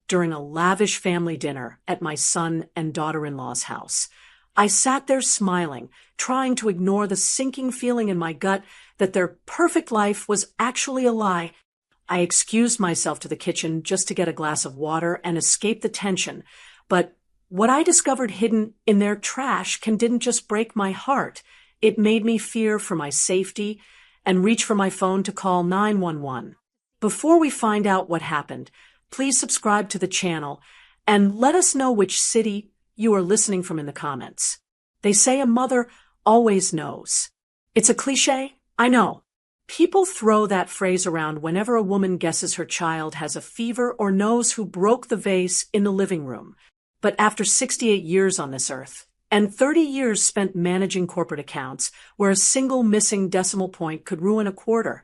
during a lavish family dinner at my son and daughter-in-law's house. I sat there smiling, trying to ignore the sinking feeling in my gut that their perfect life was actually a lie. I excused myself to the kitchen just to get a glass of water and escape the tension, but what I discovered hidden in their trash didn't just break my heart. It made me fear for my safety and reach for my phone to call 911. Before we find out what happened, please subscribe to the channel and let us know which city you are listening from in the comments. They say a mother always knows. It's a cliche, I know. People throw that phrase around whenever a woman guesses her child has a fever or knows who broke the vase in the living room. But after 68 years on this earth, and 30 years spent managing corporate accounts where a single missing decimal point could ruin a quarter,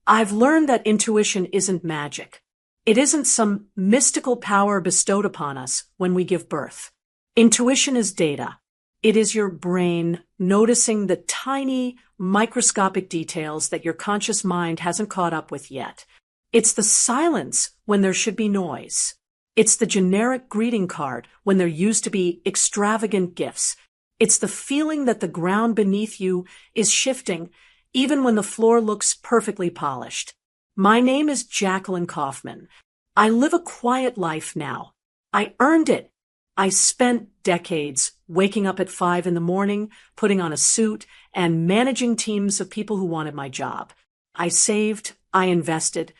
I've learned that intuition isn't magic. It isn't some mystical power bestowed upon us when we give birth. Intuition is data. It is your brain noticing the tiny, microscopic details that your conscious mind hasn't caught up with yet. It's the silence when there should be noise. It's the generic greeting card when there used to be extravagant gifts. It's the feeling that the ground beneath you is shifting, even when the floor looks perfectly polished. My name is Jacqueline Kaufman. I live a quiet life now. I earned it. I spent decades waking up at 5 in the morning, putting on a suit, and managing teams of people who wanted my job. I saved, I invested,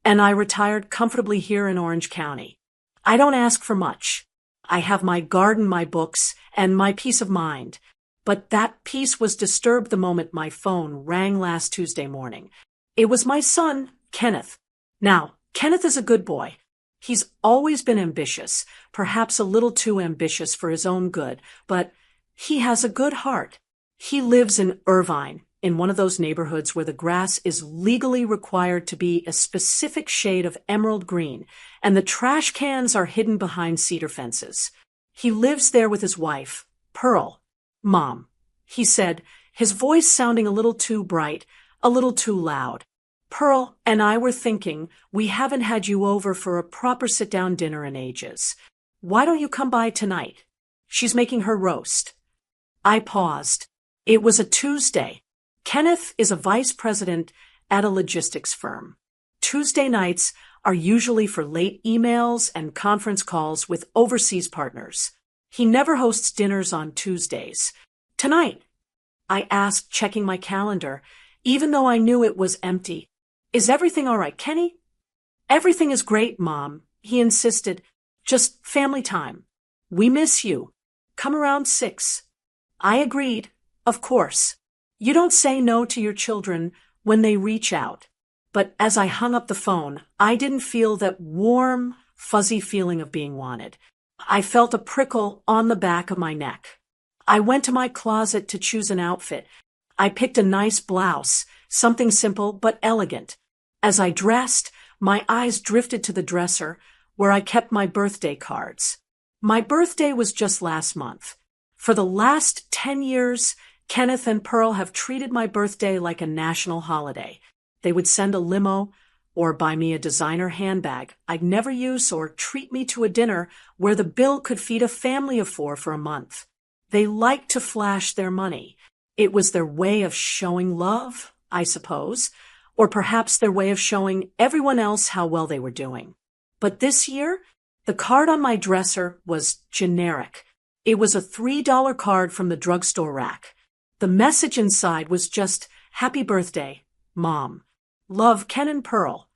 and I retired comfortably here in Orange County. I don't ask for much. I have my garden, my books, and my peace of mind. But that peace was disturbed the moment my phone rang last Tuesday morning. It was my son, Kenneth. Now, Kenneth is a good boy. He's always been ambitious, perhaps a little too ambitious for his own good, but he has a good heart. He lives in Irvine, in one of those neighborhoods where the grass is legally required to be a specific shade of emerald green, and the trash cans are hidden behind cedar fences. He lives there with his wife, Pearl. Mom, he said, his voice sounding a little too bright, a little too loud. Pearl and I were thinking we haven't had you over for a proper sit-down dinner in ages. Why don't you come by tonight? She's making her roast. I paused. It was a Tuesday. Kenneth is a vice president at a logistics firm. Tuesday nights are usually for late emails and conference calls with overseas partners. He never hosts dinners on Tuesdays. Tonight, I asked, checking my calendar, even though I knew it was empty. Is everything all right, Kenny? Everything is great, Mom, he insisted. Just family time. We miss you. Come around 6. I agreed. Of course. You don't say no to your children when they reach out. But as I hung up the phone, I didn't feel that warm, fuzzy feeling of being wanted. I felt a prickle on the back of my neck. I went to my closet to choose an outfit. I picked a nice blouse, something simple but elegant. As I dressed, my eyes drifted to the dresser where I kept my birthday cards. My birthday was just last month. For the last 10 years, Kenneth and Pearl have treated my birthday like a national holiday. They would send a limo or buy me a designer handbag I'd never use or treat me to a dinner where the bill could feed a family of 4 for a month. They liked to flash their money. It was their way of showing love, I suppose, or perhaps their way of showing everyone else how well they were doing. But this year, the card on my dresser was generic. It was a $3 card from the drugstore rack. The message inside was just, "Happy birthday, Mom. Love, Ken and Pearl."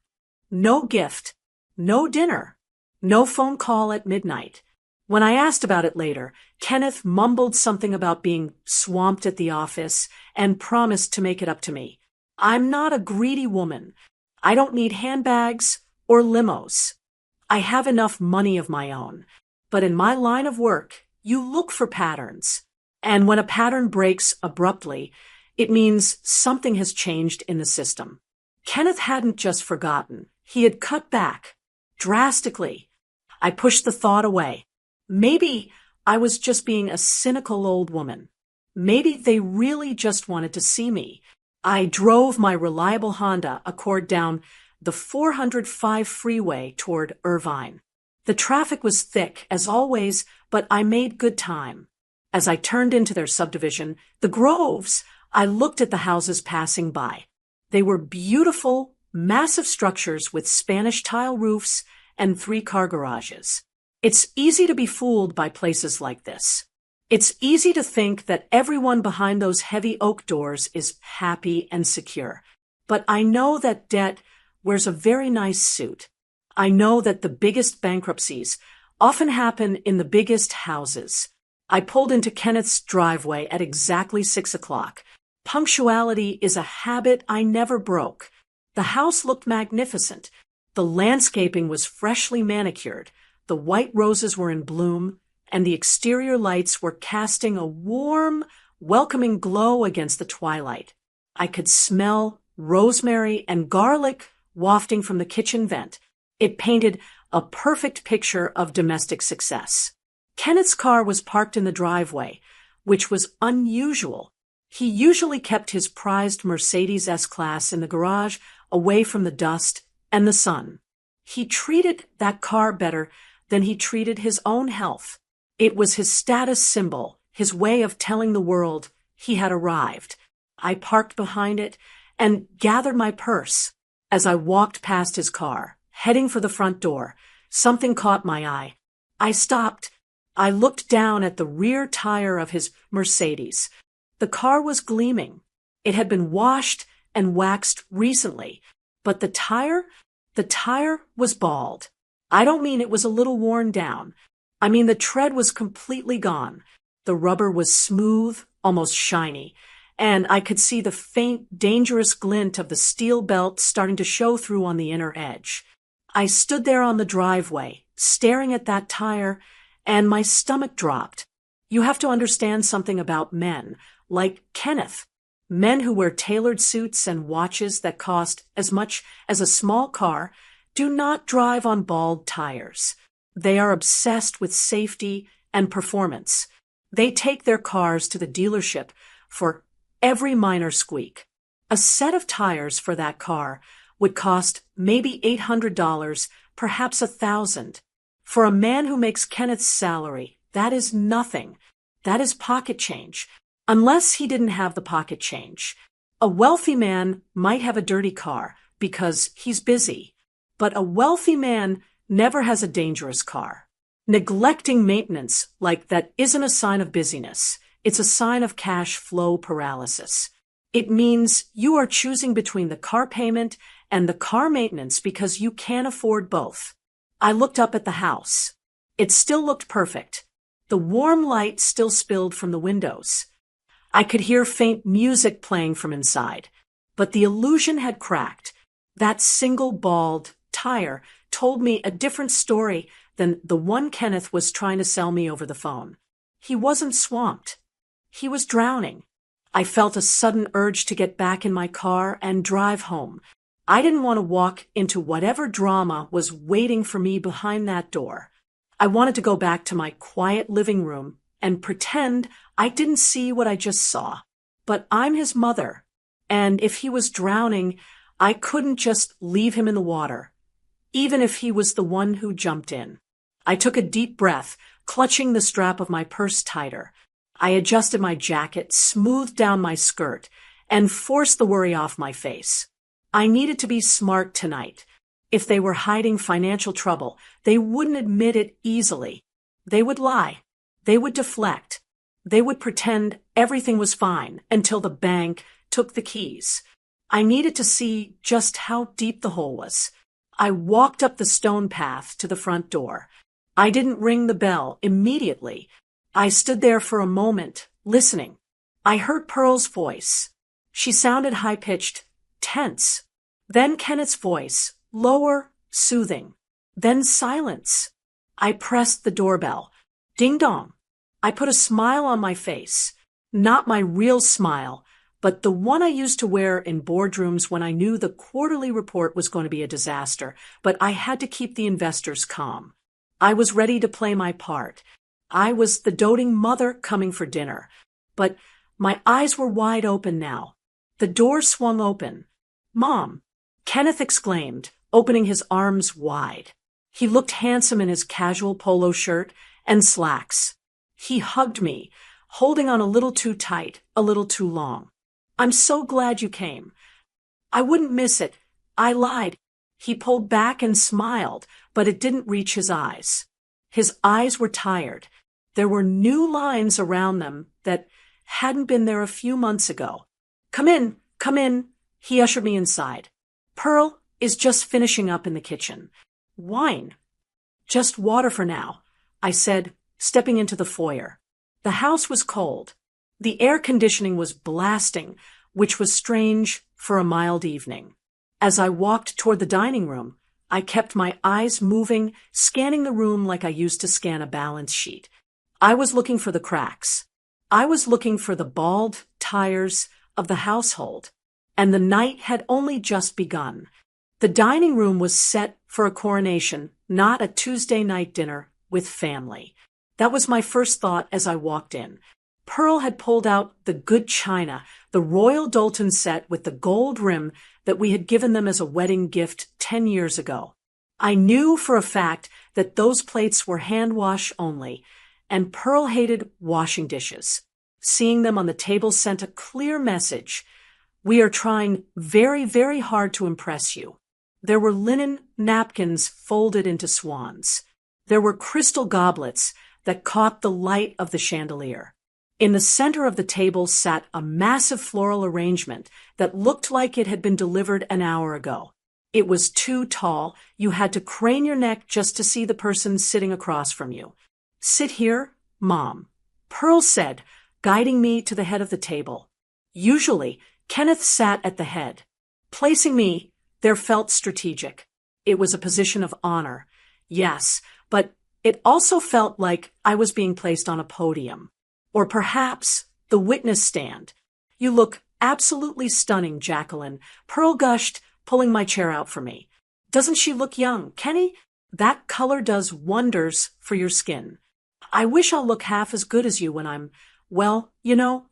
No gift, no dinner, no phone call at midnight. When I asked about it later, Kenneth mumbled something about being swamped at the office and promised to make it up to me. I'm not a greedy woman. I don't need handbags or limos. I have enough money of my own. But in my line of work, you look for patterns. And when a pattern breaks abruptly, it means something has changed in the system. Kenneth hadn't just forgotten. He had cut back. Drastically. I pushed the thought away. Maybe I was just being a cynical old woman. Maybe they really just wanted to see me. I drove my reliable Honda Accord down the 405 freeway toward Irvine. The traffic was thick, as always, but I made good time. As I turned into their subdivision, the Groves, I looked at the houses passing by. They were beautiful, massive structures with Spanish tile roofs and 3-car garages. It's easy to be fooled by places like this. It's easy to think that everyone behind those heavy oak doors is happy and secure. But I know that debt wears a very nice suit. I know that the biggest bankruptcies often happen in the biggest houses. I pulled into Kenneth's driveway at exactly 6 o'clock. Punctuality is a habit I never broke. The house looked magnificent. The landscaping was freshly manicured. The white roses were in bloom, and the exterior lights were casting a warm, welcoming glow against the twilight. I could smell rosemary and garlic wafting from the kitchen vent. It painted a perfect picture of domestic success. Kenneth's car was parked in the driveway, which was unusual. He usually kept his prized Mercedes S-Class in the garage away from the dust and the sun. He treated that car better than he treated his own health. It was his status symbol, his way of telling the world he had arrived. I parked behind it and gathered my purse. As I walked past his car, heading for the front door, something caught my eye. I stopped. I looked down at the rear tire of his Mercedes. The car was gleaming. It had been washed and waxed recently, but the tire was bald. I don't mean it was a little worn down. I mean the tread was completely gone. The rubber was smooth, almost shiny, and I could see the faint, dangerous glint of the steel belt starting to show through on the inner edge. I stood there on the driveway, staring at that tire, and my stomach dropped. You have to understand something about men, like Kenneth. Men who wear tailored suits and watches that cost as much as a small car do not drive on bald tires. They are obsessed with safety and performance. They take their cars to the dealership for every minor squeak. A set of tires for that car would cost maybe $800, perhaps $1,000. For a man who makes Kenneth's salary, that is nothing. That is pocket change. Unless he didn't have the pocket change. A wealthy man might have a dirty car because he's busy. But a wealthy man never has a dangerous car. Neglecting maintenance like that isn't a sign of busyness. It's a sign of cash flow paralysis. It means you are choosing between the car payment and the car maintenance because you can't afford both. I looked up at the house. It still looked perfect. The warm light still spilled from the windows. I could hear faint music playing from inside, but the illusion had cracked. That single bald tire told me a different story than the one Kenneth was trying to sell me over the phone. He wasn't swamped. He was drowning. I felt a sudden urge to get back in my car and drive home. I didn't want to walk into whatever drama was waiting for me behind that door. I wanted to go back to my quiet living room and pretend I didn't see what I just saw. But I'm his mother, and if he was drowning, I couldn't just leave him in the water, even if he was the one who jumped in. I took a deep breath, clutching the strap of my purse tighter. I adjusted my jacket, smoothed down my skirt, and forced the worry off my face. I needed to be smart tonight. If they were hiding financial trouble, they wouldn't admit it easily. They would lie. They would deflect. They would pretend everything was fine until the bank took the keys. I needed to see just how deep the hole was. I walked up the stone path to the front door. I didn't ring the bell immediately. I stood there for a moment, listening. I heard Pearl's voice. She sounded high-pitched, tense. Then Kenneth's voice, lower, soothing. Then silence. I pressed the doorbell. Ding dong. I put a smile on my face. Not my real smile, but the one I used to wear in boardrooms when I knew the quarterly report was going to be a disaster, but I had to keep the investors calm. I was ready to play my part. I was the doting mother coming for dinner, but my eyes were wide open now. The door swung open. "Mom," Kenneth exclaimed, opening his arms wide. He looked handsome in his casual polo shirt and slacks. He hugged me, holding on a little too tight, a little too long. "I'm so glad you came. I wouldn't miss it. I lied." He pulled back and smiled, but it didn't reach his eyes. His eyes were tired. There were new lines around them that hadn't been there a few months ago. Come in, come in." He ushered me inside. "Pearl is just finishing up in the kitchen. Wine." "Just water for now," I said, stepping into the foyer. The house was cold. The air conditioning was blasting, which was strange for a mild evening. As I walked toward the dining room, I kept my eyes moving, scanning the room like I used to scan a balance sheet. I was looking for the cracks. I was looking for the bald tires of the household. And the night had only just begun. The dining room was set for a coronation, not a Tuesday night dinner with family. That was my first thought as I walked in. Pearl had pulled out the good china, the Royal Doulton set with the gold rim that we had given them as a wedding gift 10 years ago. I knew for a fact that those plates were hand wash only, and Pearl hated washing dishes. Seeing them on the table sent a clear message. We are trying very, very hard to impress you. There were linen napkins folded into swans. There were crystal goblets that caught the light of the chandelier. In the center of the table sat a massive floral arrangement that looked like it had been delivered an hour ago. It was too tall. You had to crane your neck just to see the person sitting across from you. "Sit here, Mom," Pearl said, guiding me to the head of the table. Usually, Kenneth sat at the head. Placing me there felt strategic. It was a position of honor. Yes, but it also felt like I was being placed on a podium. Or perhaps the witness stand. "You look absolutely stunning, Jacqueline," Pearl gushed, pulling my chair out for me. "Doesn't she look young, Kenny? That color does wonders for your skin. I wish I'll look half as good as you when I'm, well, you know."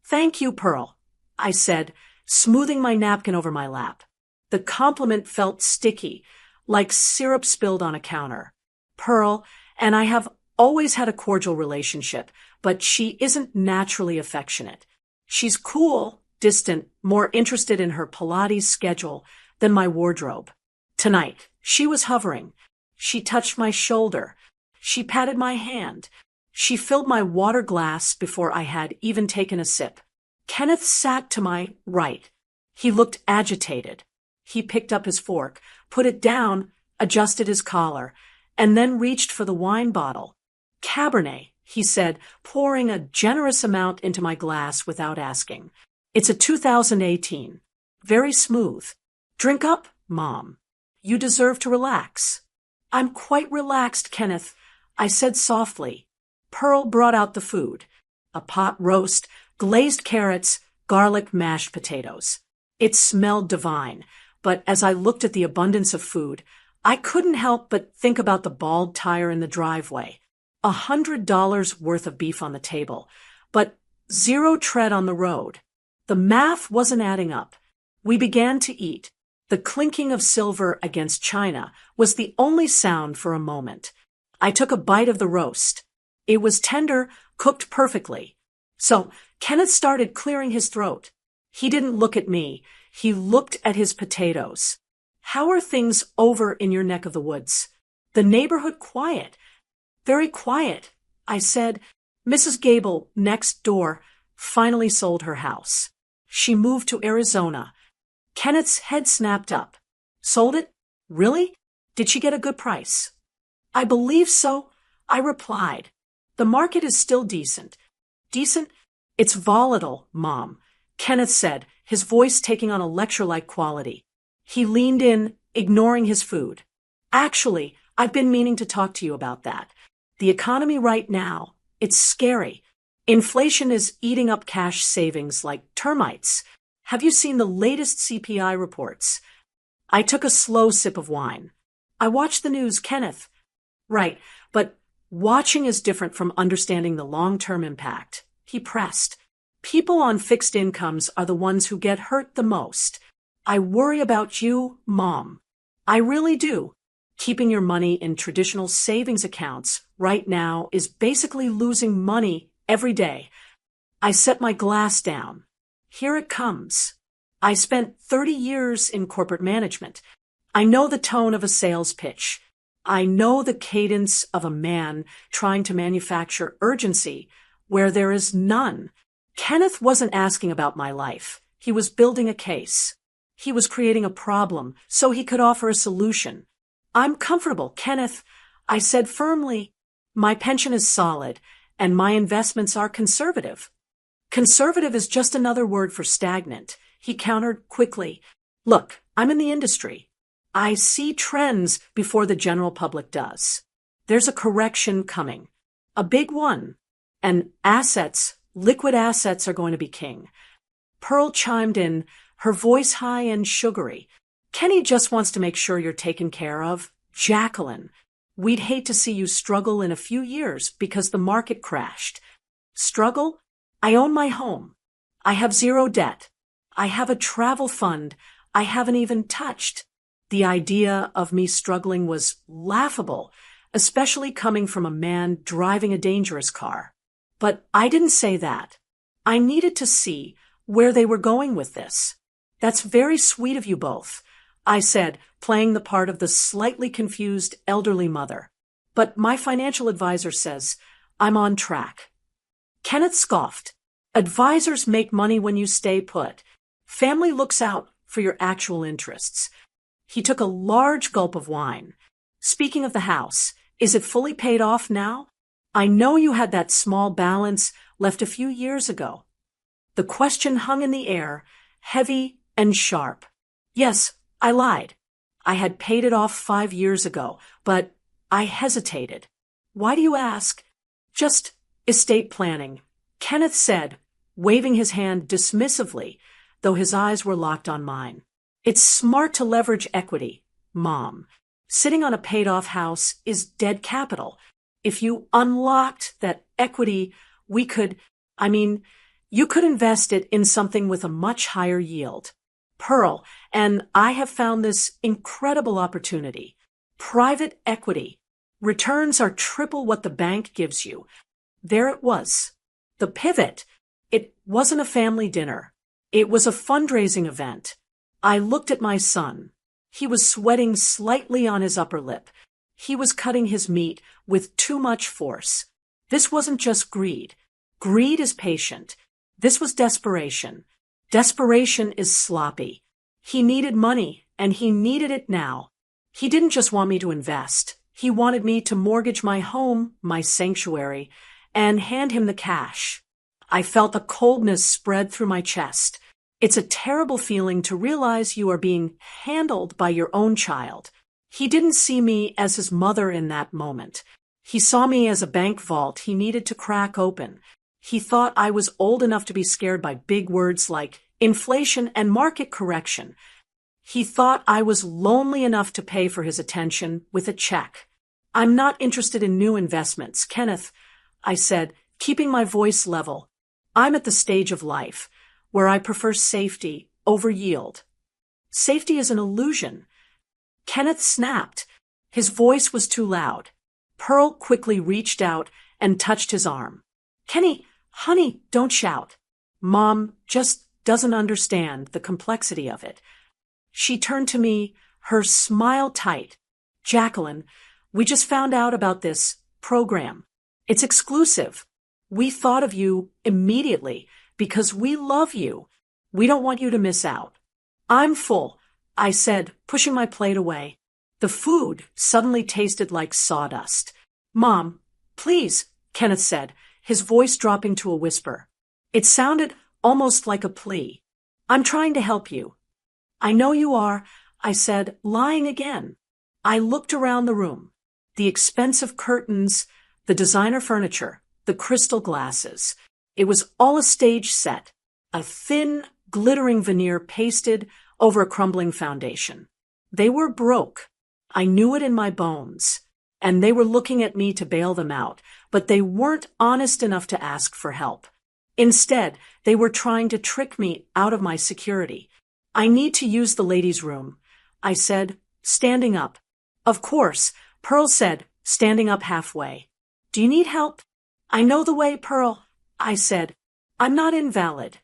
"Thank you, Pearl," I said, smoothing my napkin over my lap. The compliment felt sticky, like syrup spilled on a counter. Pearl and I have always had a cordial relationship, but she isn't naturally affectionate. She's cool, distant, more interested in her Pilates schedule than my wardrobe. Tonight, she was hovering. She touched my shoulder. She patted my hand. She filled my water glass before I had even taken a sip. Kenneth sat to my right. He looked agitated. He picked up his fork, put it down, adjusted his collar, and then reached for the wine bottle. "Cabernet," he said, pouring a generous amount into my glass without asking. "It's a 2018. Very smooth. Drink up, Mom. You deserve to relax." "I'm quite relaxed, Kenneth," I said softly. Pearl brought out the food. A pot roast, glazed carrots, garlic mashed potatoes. It smelled divine, but as I looked at the abundance of food, I couldn't help but think about the bald tire in the driveway. $100 worth of beef on the table, but zero tread on the road. The math wasn't adding up. We began to eat. The clinking of silver against china was the only sound for a moment. I took a bite of the roast. It was tender, cooked perfectly. So Kenneth started clearing his throat. He didn't look at me. He looked at his potatoes. "How are things over in your neck of the woods?" "The neighborhood quiet." "Very quiet," I said. "Mrs. Gable, next door, finally sold her house. She moved to Arizona." Kenneth's head snapped up. "Sold it? Really? Did she get a good price?" "I believe so," I replied. "The market is still decent." "Decent? It's volatile, Mom," Kenneth said, his voice taking on a lecture-like quality. He leaned in, ignoring his food. "Actually, I've been meaning to talk to you about that. The economy right now, it's scary. Inflation is eating up cash savings like termites. Have you seen the latest CPI reports?" I took a slow sip of wine. "I watch the news, Kenneth." "Right, but watching is different from understanding the long-term impact," he pressed. "People on fixed incomes are the ones who get hurt the most. I worry about you, Mom. I really do." Keeping your money in traditional savings accounts right now is basically losing money every day. I set my glass down. Here it comes. I spent 30 years in corporate management. I know the tone of a sales pitch. I know the cadence of a man trying to manufacture urgency where there is none. Kenneth wasn't asking about my life. He was building a case. He was creating a problem so he could offer a solution. I'm comfortable, Kenneth, I said firmly. My pension is solid, and my investments are conservative. Conservative is just another word for stagnant, he countered quickly. Look, I'm in the industry. I see trends before the general public does. There's a correction coming. A big one. And liquid assets are going to be king. Pearl chimed in, her voice high and sugary. Kenny just wants to make sure you're taken care of. Jacqueline, we'd hate to see you struggle in a few years because the market crashed. Struggle? I own my home. I have zero debt. I have a travel fund I haven't even touched. The idea of me struggling was laughable, especially coming from a man driving a dangerous car. But I didn't say that. I needed to see where they were going with this. That's very sweet of you both, I said, playing the part of the slightly confused elderly mother. But my financial advisor says I'm on track. Kenneth scoffed. Advisors make money when you stay put. Family looks out for your actual interests. He took a large gulp of wine. Speaking of the house, is it fully paid off now? I know you had that small balance left a few years ago. The question hung in the air, heavy and sharp. Yes, I lied. I had paid it off 5 years ago, but I hesitated. Why do you ask? Just estate planning, Kenneth said, waving his hand dismissively, though his eyes were locked on mine. It's smart to leverage equity, Mom. Sitting on a paid-off house is dead capital. If you unlocked that equity, you could invest it in something with a much higher yield. Pearl, and I have found this incredible opportunity. Private equity. Returns are triple what the bank gives you. There it was. The pivot. It wasn't a family dinner. It was a fundraising event. I looked at my son. He was sweating slightly on his upper lip. He was cutting his meat with too much force. This wasn't just greed. Greed is patient. This was desperation. Desperation is sloppy. He needed money, and he needed it now. He didn't just want me to invest. He wanted me to mortgage my home, my sanctuary, and hand him the cash. I felt a coldness spread through my chest. It's a terrible feeling to realize you are being handled by your own child. He didn't see me as his mother in that moment. He saw me as a bank vault he needed to crack open. He thought I was old enough to be scared by big words like inflation and market correction. He thought I was lonely enough to pay for his attention with a check. I'm not interested in new investments, Kenneth, I said, keeping my voice level. I'm at the stage of life where I prefer safety over yield. Safety is an illusion. Kenneth snapped. His voice was too loud. Pearl quickly reached out and touched his arm. Kenny, honey, don't shout. Mom just doesn't understand the complexity of it. She turned to me, her smile tight. Jacqueline, we just found out about this program. It's exclusive. We thought of you immediately because we love you. We don't want you to miss out. I'm full, I said, pushing my plate away. The food suddenly tasted like sawdust. Mom, please, Kenneth said, his voice dropping to a whisper. It sounded almost like a plea. I'm trying to help you. I know you are, I said, lying again. I looked around the room. The expensive curtains, the designer furniture, the crystal glasses. It was all a stage set, a thin, glittering veneer pasted over a crumbling foundation. They were broke. I knew it in my bones. And they were looking at me to bail them out, but they weren't honest enough to ask for help. Instead, they were trying to trick me out of my security. I need to use the ladies' room, I said, standing up. Of course, Pearl said, standing up halfway. Do you need help? I know the way, Pearl, I said. I'm not invalid.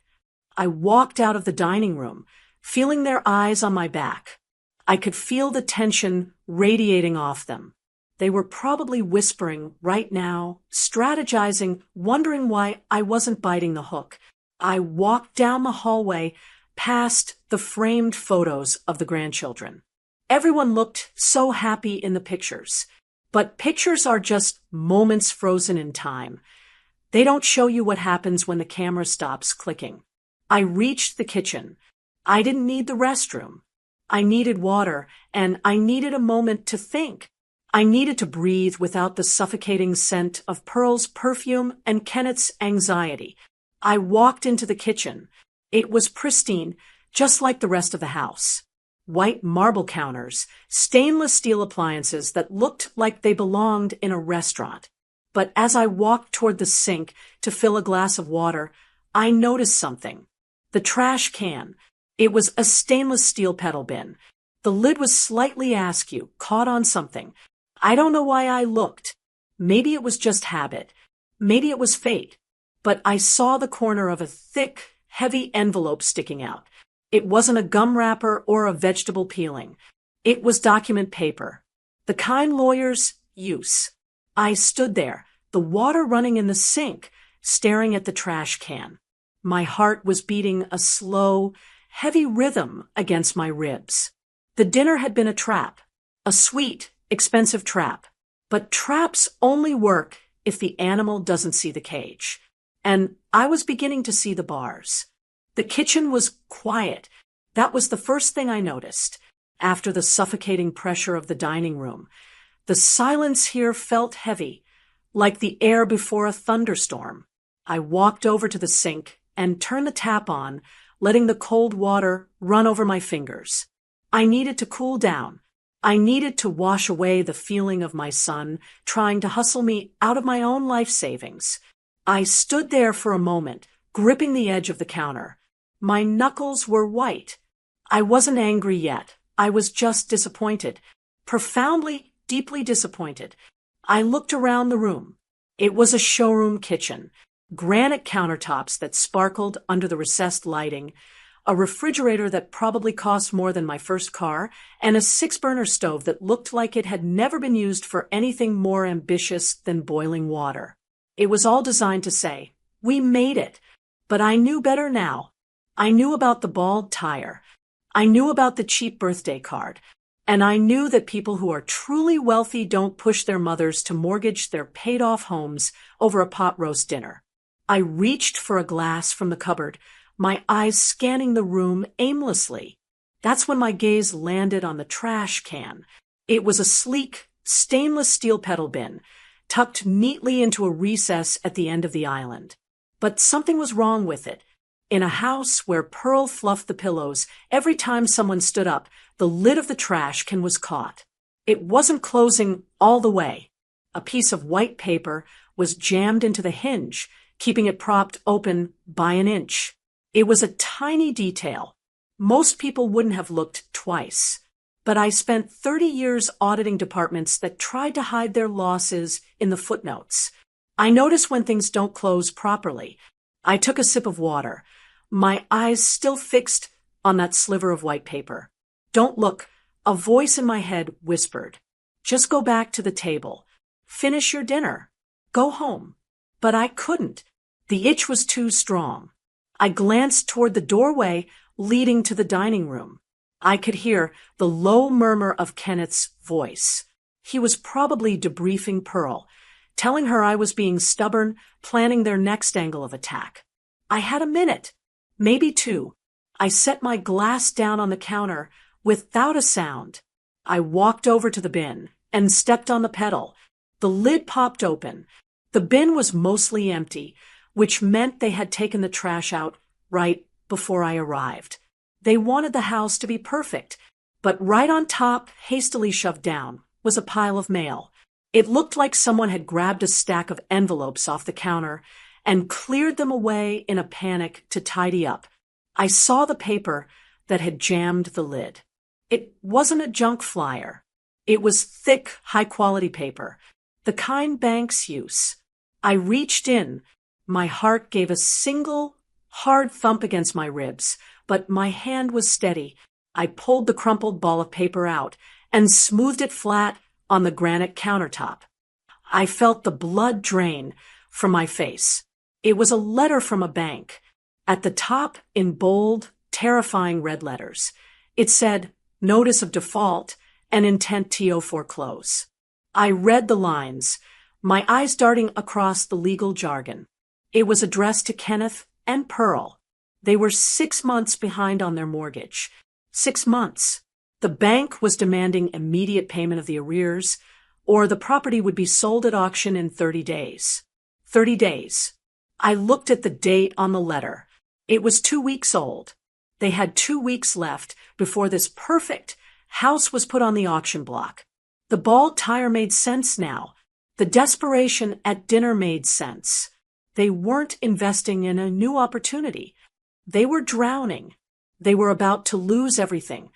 I walked out of the dining room, feeling their eyes on my back. I could feel the tension radiating off them. They were probably whispering right now, strategizing, wondering why I wasn't biting the hook. I walked down the hallway, past the framed photos of the grandchildren. Everyone looked so happy in the pictures. But pictures are just moments frozen in time. They don't show you what happens when the camera stops clicking. I reached the kitchen. I didn't need the restroom. I needed water, and I needed a moment to think. I needed to breathe without the suffocating scent of Pearl's perfume and Kenneth's anxiety. I walked into the kitchen. It was pristine, just like the rest of the house. White marble counters, stainless steel appliances that looked like they belonged in a restaurant. But as I walked toward the sink to fill a glass of water, I noticed something. The trash can. It was a stainless steel pedal bin. The lid was slightly askew, caught on something. I don't know why I looked. Maybe it was just habit. Maybe it was fate. But I saw the corner of a thick, heavy envelope sticking out. It wasn't a gum wrapper or a vegetable peeling. It was document paper. The kind lawyers use. I stood there, the water running in the sink, staring at the trash can. My heart was beating a slow, heavy rhythm against my ribs. The dinner had been a trap. A sweet, expensive trap. But traps only work if the animal doesn't see the cage. And I was beginning to see the bars. The kitchen was quiet. That was the first thing I noticed. After the suffocating pressure of the dining room, the silence here felt heavy, like the air before a thunderstorm. I walked over to the sink and turned the tap on, letting the cold water run over my fingers. I needed to cool down. I needed to wash away the feeling of my son trying to hustle me out of my own life savings. I stood there for a moment, gripping the edge of the counter. My knuckles were white. I wasn't angry yet. I was just disappointed. Profoundly, deeply disappointed. I looked around the room. It was a showroom kitchen. Granite countertops that sparkled under the recessed lighting, a refrigerator that probably cost more than my first car, and a 6-burner stove that looked like it had never been used for anything more ambitious than boiling water. It was all designed to say, "We made it." But I knew better now. I knew about the bald tire. I knew about the cheap birthday card. And I knew that people who are truly wealthy don't push their mothers to mortgage their paid-off homes over a pot roast dinner. I reached for a glass from the cupboard, my eyes scanning the room aimlessly. That's when my gaze landed on the trash can. It was a sleek, stainless steel pedal bin, tucked neatly into a recess at the end of the island. But something was wrong with it. In a house where Pearl fluffed the pillows, every time someone stood up, the lid of the trash can was caught. It wasn't closing all the way. A piece of white paper was jammed into the hinge, keeping it propped open by an inch. It was a tiny detail. Most people wouldn't have looked twice. But I spent 30 years auditing departments that tried to hide their losses in the footnotes. I notice when things don't close properly. I took a sip of water, my eyes still fixed on that sliver of white paper. "Don't look," a voice in my head whispered. "Just go back to the table. Finish your dinner. Go home." But I couldn't. The itch was too strong. I glanced toward the doorway leading to the dining room. I could hear the low murmur of Kenneth's voice. He was probably debriefing Pearl, telling her I was being stubborn, planning their next angle of attack. I had a minute, maybe 2. I set my glass down on the counter without a sound. I walked over to the bin and stepped on the pedal. The lid popped open. The bin was mostly empty, which meant they had taken the trash out right before I arrived. They wanted the house to be perfect, but right on top, hastily shoved down, was a pile of mail. It looked like someone had grabbed a stack of envelopes off the counter and cleared them away in a panic to tidy up. I saw the paper that had jammed the lid. It wasn't a junk flyer. It was thick, high-quality paper, the kind banks use. I reached in. My heart gave a single, hard thump against my ribs, but my hand was steady. I pulled the crumpled ball of paper out and smoothed it flat on the granite countertop. I felt the blood drain from my face. It was a letter from a bank. At the top, in bold, terrifying red letters, it said, "Notice of default and intent to foreclose." I read the lines, my eyes darting across the legal jargon. It was addressed to Kenneth and Pearl. They were 6 months behind on their mortgage. 6 months. The bank was demanding immediate payment of the arrears, or the property would be sold at auction in 30 days. 30 days. I looked at the date on the letter. It was 2 weeks old. They had 2 weeks left before this perfect house was put on the auction block. The bald tire made sense now. The desperation at dinner made sense. They weren't investing in a new opportunity. They were drowning. They were about to lose everything.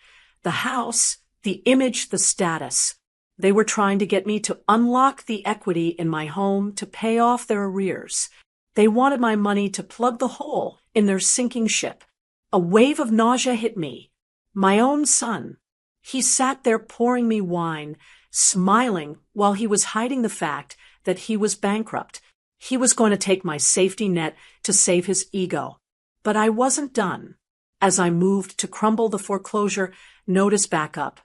The house, the image, the status. They were trying to get me to unlock the equity in my home to pay off their arrears. They wanted my money to plug the hole in their sinking ship. A wave of nausea hit me. My own son. He sat there pouring me wine, smiling while he was hiding the fact that he was bankrupt. He was going to take my safety net to save his ego. But I wasn't done. As I moved to crumble the foreclosure notice back up,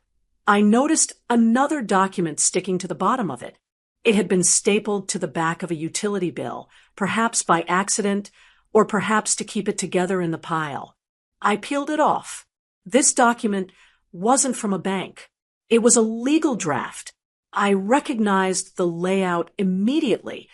I noticed another document sticking to the bottom of it. It had been stapled to the back of a utility bill, perhaps by accident, or perhaps to keep it together in the pile. I peeled it off. This document wasn't from a bank. It was a legal draft. I recognized the layout immediately.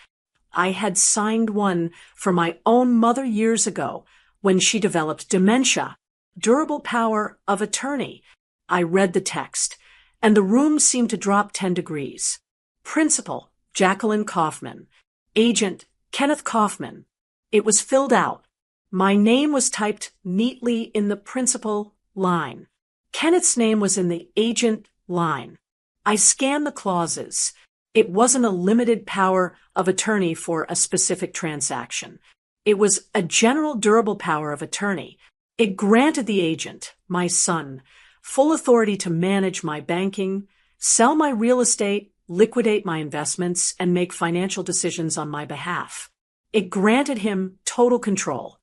I had signed one for my own mother years ago when she developed dementia. Durable power of attorney. I read the text, and the room seemed to drop 10 degrees. Principal, Jacqueline Kaufman. Agent, Kenneth Kaufman. It was filled out. My name was typed neatly in the principal line. Kenneth's name was in the agent line. I scanned the clauses. It wasn't a limited power of attorney for a specific transaction. It was a general durable power of attorney. It granted the agent, my son, full authority to manage my banking, sell my real estate, liquidate my investments, and make financial decisions on my behalf. It granted him total control.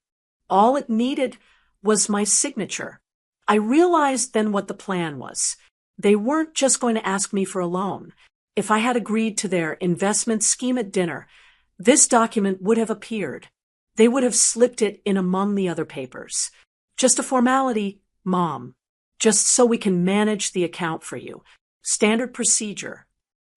All it needed was my signature. I realized then what the plan was. They weren't just going to ask me for a loan. If I had agreed to their investment scheme at dinner, this document would have appeared. They would have slipped it in among the other papers. Just a formality, Mom. Just so we can manage the account for you. Standard procedure.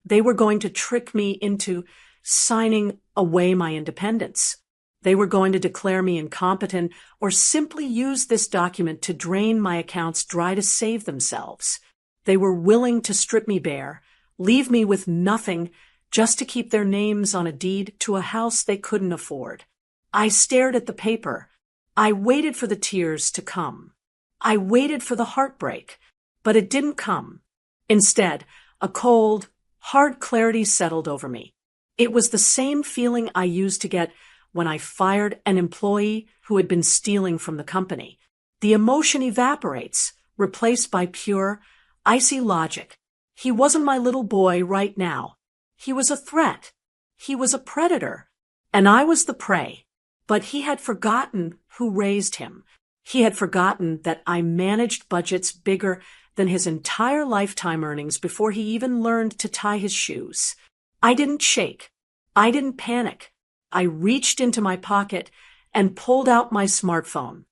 They were going to trick me into signing away my independence. They were going to declare me incompetent or simply use this document to drain my accounts dry to save themselves. They were willing to strip me bare, leave me with nothing just to keep their names on a deed to a house they couldn't afford. I stared at the paper. I waited for the tears to come. I waited for the heartbreak, but it didn't come. Instead, a cold, hard clarity settled over me. It was the same feeling I used to get when I fired an employee who had been stealing from the company. The emotion evaporates, replaced by pure, icy logic. He wasn't my little boy right now. He was a threat. He was a predator. And I was the prey. But he had forgotten who raised him. He had forgotten that I managed budgets bigger than his entire lifetime earnings before he even learned to tie his shoes. I didn't shake. I didn't panic. I reached into my pocket and pulled out my smartphone.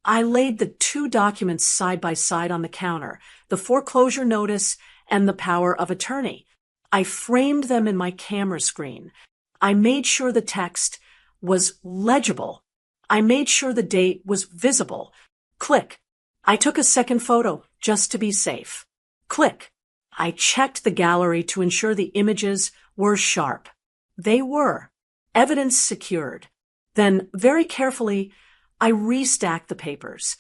I laid the 2 documents side by side on the counter, the foreclosure notice and the power of attorney. I framed them in my camera screen. I made sure the text was legible. I made sure the date was visible. Click. I took a second photo just to be safe. Click. I checked the gallery to ensure the images were sharp. They were. Evidence secured. Then, very carefully, I restacked the papers.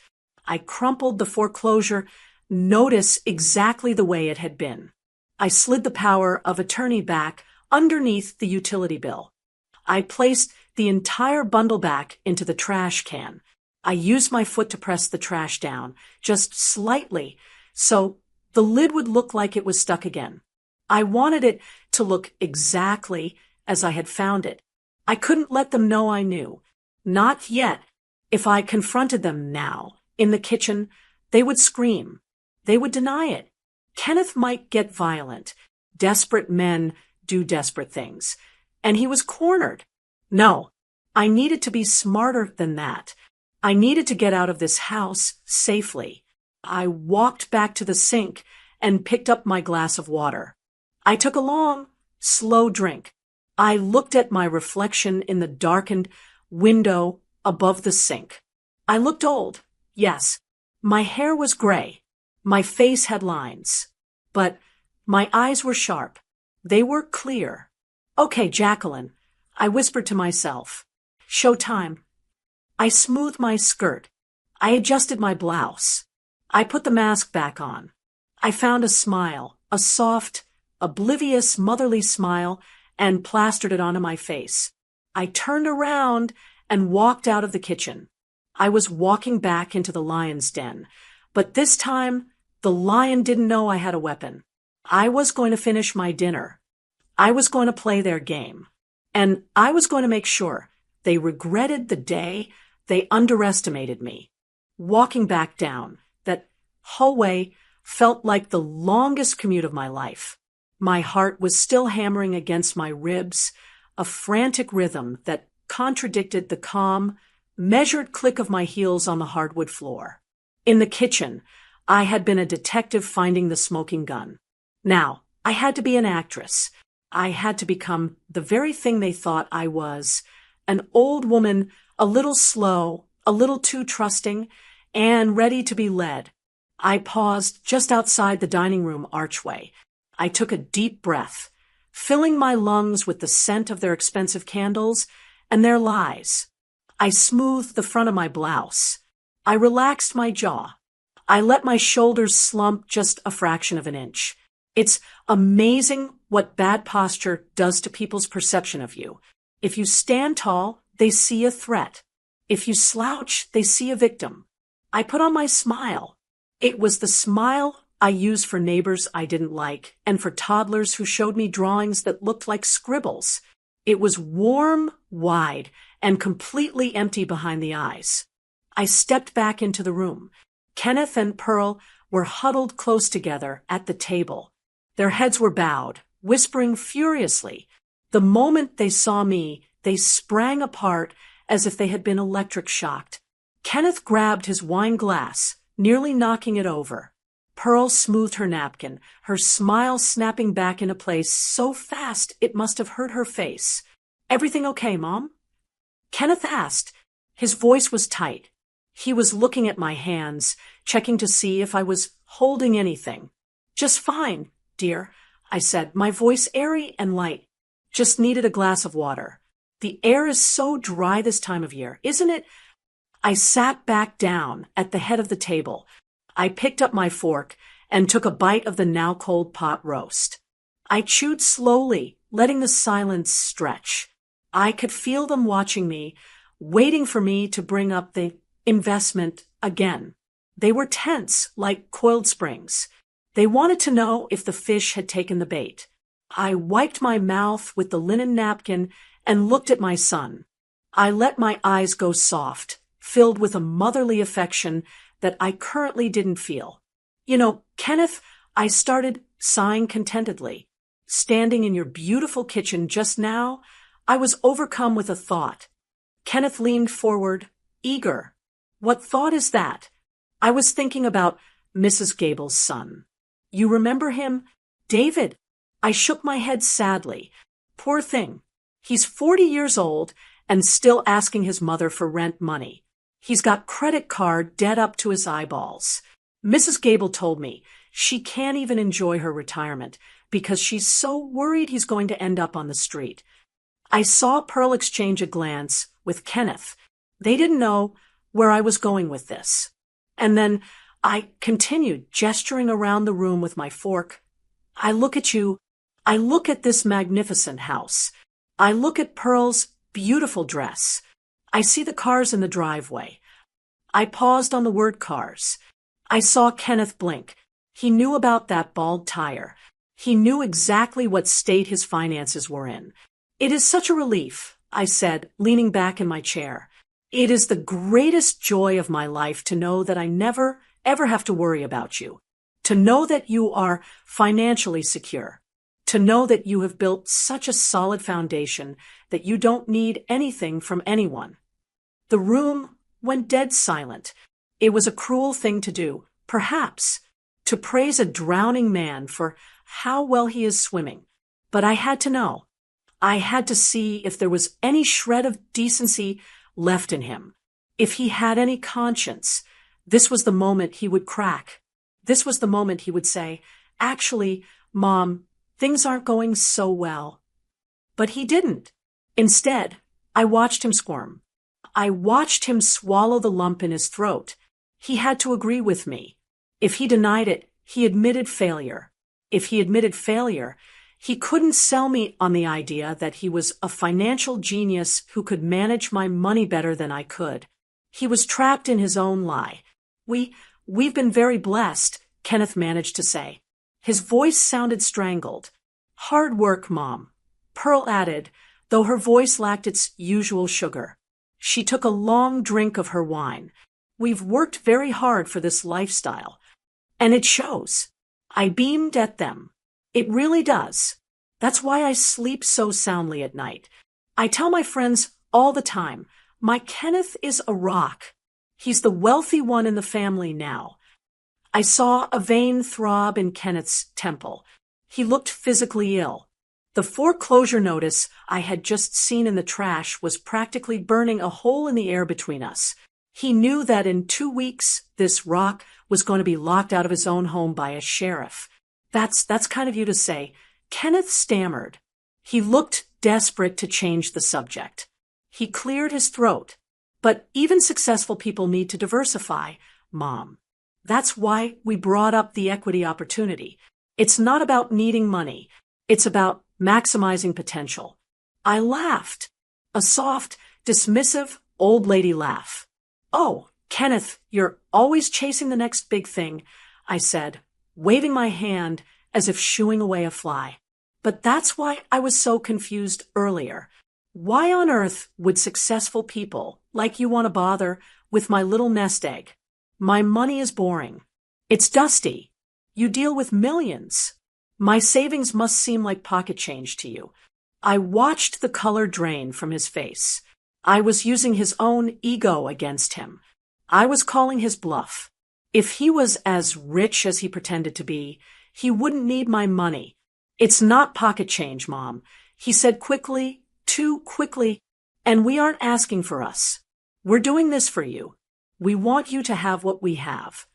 I crumpled the foreclosure notice exactly the way it had been. I slid the power of attorney back underneath the utility bill. I placed the entire bundle back into the trash can. I used my foot to press the trash down, just slightly, so the lid would look like it was stuck again. I wanted it to look exactly as I had found it. I couldn't let them know I knew. Not yet. If I confronted them now, in the kitchen, they would scream. They would deny it. Kenneth might get violent. Desperate men do desperate things. And he was cornered. No, I needed to be smarter than that. I needed to get out of this house safely. I walked back to the sink and picked up my glass of water. I took a long, slow drink. I looked at my reflection in the darkened window above the sink. I looked old, yes. My hair was gray. My face had lines. But my eyes were sharp. They were clear. Okay, Jacqueline, I whispered to myself. Showtime. I smoothed my skirt. I adjusted my blouse. I put the mask back on. I found a smile, a soft, oblivious, motherly smile, and plastered it onto my face. I turned around and walked out of the kitchen. I was walking back into the lion's den, but this time the lion didn't know I had a weapon. I was going to finish my dinner. I was going to play their game. And I was going to make sure they regretted the day they underestimated me. Walking back down that hallway felt like the longest commute of my life. My heart was still hammering against my ribs, a frantic rhythm that contradicted the calm, measured click of my heels on the hardwood floor. In the kitchen, I had been a detective finding the smoking gun. Now, I had to be an actress. I had to become the very thing they thought I was, an old woman, a little slow, a little too trusting, and ready to be led. I paused just outside the dining room archway. I took a deep breath, filling my lungs with the scent of their expensive candles and their lies. I smoothed the front of my blouse. I relaxed my jaw. I let my shoulders slump just a fraction of an inch. It's amazing what bad posture does to people's perception of you. If you stand tall, they see a threat. If you slouch, they see a victim. I put on my smile. It was the smile I used for neighbors I didn't like and for toddlers who showed me drawings that looked like scribbles. It was warm, wide, and completely empty behind the eyes. I stepped back into the room. Kenneth and Pearl were huddled close together at the table. Their heads were bowed, whispering furiously. The moment they saw me, they sprang apart as if they had been electric shocked. Kenneth grabbed his wine glass, nearly knocking it over. Pearl smoothed her napkin, her smile snapping back into place so fast it must have hurt her face. "Everything okay, Mom?" Kenneth asked. His voice was tight. He was looking at my hands, checking to see if I was holding anything. "Just fine, dear," I said, my voice airy and light. "Just needed a glass of water. The air is so dry this time of year, isn't it?" I sat back down at the head of the table. I picked up my fork and took a bite of the now cold pot roast. I chewed slowly, letting the silence stretch. I could feel them watching me, waiting for me to bring up the investment again. They were tense, like coiled springs. They wanted to know if the fish had taken the bait. I wiped my mouth with the linen napkin and looked at my son. I let my eyes go soft, filled with a motherly affection that I currently didn't feel. "You know, Kenneth," I started, sighing contentedly. "Standing in your beautiful kitchen just now, I was overcome with a thought." Kenneth leaned forward, eager. "What thought is that?" "I was thinking about Mrs. Gable's son. You remember him? David." I shook my head sadly. "Poor thing. He's 40 years old and still asking his mother for rent money. He's got credit card debt up to his eyeballs. Mrs. Gable told me she can't even enjoy her retirement because she's so worried he's going to end up on the street." I saw Pearl exchange a glance with Kenneth. They didn't know where I was going with this. And then I continued, gesturing around the room with my fork. I look at you. I look at this magnificent house. I look at Pearl's beautiful dress. I see the cars in the driveway. I paused on the word cars. I saw Kenneth blink. He knew about that bald tire. He knew exactly what state his finances were in. It is such a relief, I said, leaning back in my chair. It is the greatest joy of my life to know that I never, ever have to worry about you. To know that you are financially secure. To know that you have built such a solid foundation that you don't need anything from anyone. The room went dead silent. It was a cruel thing to do, perhaps, to praise a drowning man for how well he is swimming. But I had to know. I had to see if there was any shred of decency left in him. If he had any conscience. This was the moment he would crack. This was the moment he would say, "Actually, Mom, things aren't going so well." But he didn't. Instead, I watched him squirm. I watched him swallow the lump in his throat. He had to agree with me. If he denied it, he admitted failure. If he admitted failure, he couldn't sell me on the idea that he was a financial genius who could manage my money better than I could. He was trapped in his own lie. We've been very blessed, Kenneth managed to say. His voice sounded strangled. "Hard work, Mom," Pearl added, though her voice lacked its usual sugar. She took a long drink of her wine. "We've worked very hard for this lifestyle. And it shows." I beamed at them. "It really does. That's why I sleep so soundly at night. I tell my friends all the time, my Kenneth is a rock. He's the wealthy one in the family now." I saw a vein throb in Kenneth's temple. He looked physically ill. The foreclosure notice I had just seen in the trash was practically burning a hole in the air between us. He knew that in 2 weeks, this rock was going to be locked out of his own home by a sheriff. That's kind of you to say. Kenneth stammered. He looked desperate to change the subject. He cleared his throat. "But even successful people need to diversify, Mom. That's why we brought up the equity opportunity. It's not about needing money. It's about maximizing potential." I laughed. A soft, dismissive, old lady laugh. "Oh, Kenneth, you're always chasing the next big thing," I said, waving my hand as if shooing away a fly. But that's why I was so confused earlier. Why on earth would successful people like you want to bother with my little nest egg? My money is boring. It's dusty. You deal with millions. My savings must seem like pocket change to you. I watched the color drain from his face. I was using his own ego against him. I was calling his bluff. If he was as rich as he pretended to be, he wouldn't need my money. "It's not pocket change, Mom," he said quickly, too quickly, "and we aren't asking for us. We're doing this for you. We want you to have what we have."